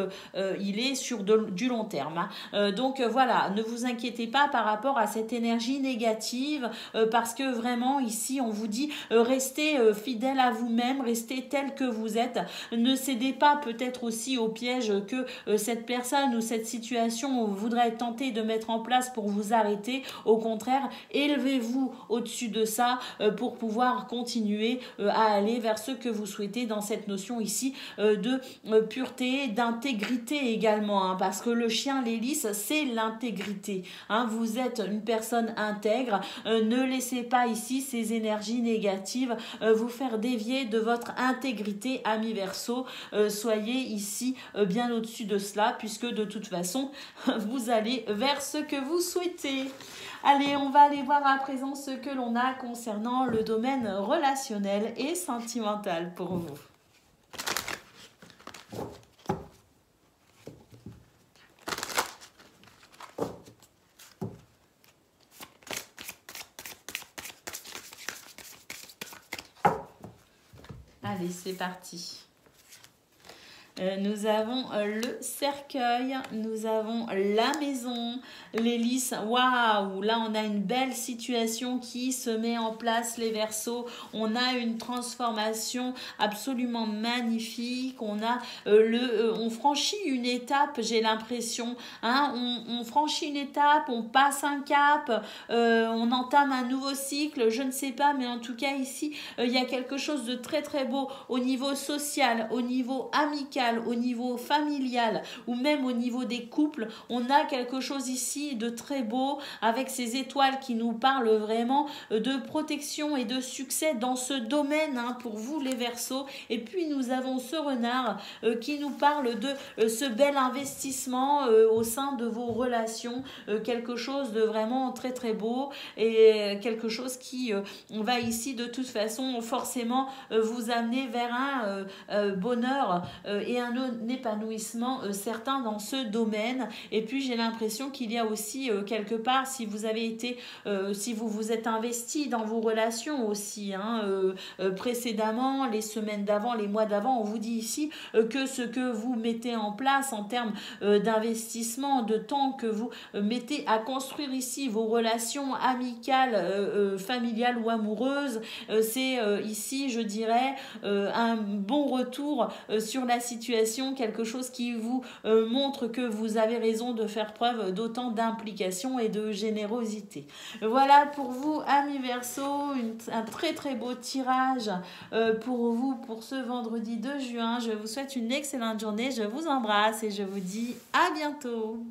il est sur du long terme hein. Donc voilà, ne vous inquiétez pas par rapport à cette énergie négative, parce que vraiment ici on vous dit restez fidèle à vous-même, restez tel que vous êtes, ne cédez pas peut-être aussi au piège que cette personne ou cette situation voudrait tenter de mettre en place pour vous arrêter. Au contraire, élevez-vous au-dessus de ça pour pouvoir continuer à aller vers ce que vous souhaitez dans cette notion ici de pureté, d'intégrité également hein, parce que le chien, l'hélice, c'est l'intégrité hein. Vous êtes une personne intègre, ne laissez pas ici ces énergies négatives vous faire dévier de votre intégrité, amis Verseaux. Soyez ici bien au-dessus de cela, puisque de toute façon vous allez vers ce que vous souhaitez. Allez, on va aller voir à présent ce que l'on a concernant le domaine relationnel et sentimental pour vous. Allez, c'est parti. Nous avons le cercueil, nous avons la maison, l'hélice. Waouh, là on a une belle situation qui se met en place, les Verseaux. On a une transformation absolument magnifique. On a on franchit une étape, j'ai l'impression. Hein, on franchit une étape, on passe un cap, on entame un nouveau cycle. Je ne sais pas, mais en tout cas ici, il y a quelque chose de très très beau au niveau social, au niveau amical, au niveau familial ou même au niveau des couples. On a quelque chose ici de très beau avec ces étoiles qui nous parlent vraiment de protection et de succès dans ce domaine hein, pour vous les Verseaux. Et puis nous avons ce renard qui nous parle de ce bel investissement au sein de vos relations, quelque chose de vraiment très très beau et quelque chose qui va ici de toute façon forcément vous amener vers un bonheur et un épanouissement certain dans ce domaine. Et puis j'ai l'impression qu'il y a aussi quelque part, si vous avez été, si vous vous êtes investi dans vos relations aussi, hein, précédemment, les semaines d'avant, les mois d'avant, on vous dit ici que ce que vous mettez en place en termes d'investissement, de temps que vous mettez à construire ici vos relations amicales, familiales ou amoureuses, c'est ici, je dirais, un bon retour sur la situation, quelque chose qui vous montre que vous avez raison de faire preuve d'autant d'implication et de générosité. Voilà pour vous, amis Verseaux, un très très beau tirage pour vous pour ce vendredi 2 juin. Je vous souhaite une excellente journée, je vous embrasse et je vous dis à bientôt.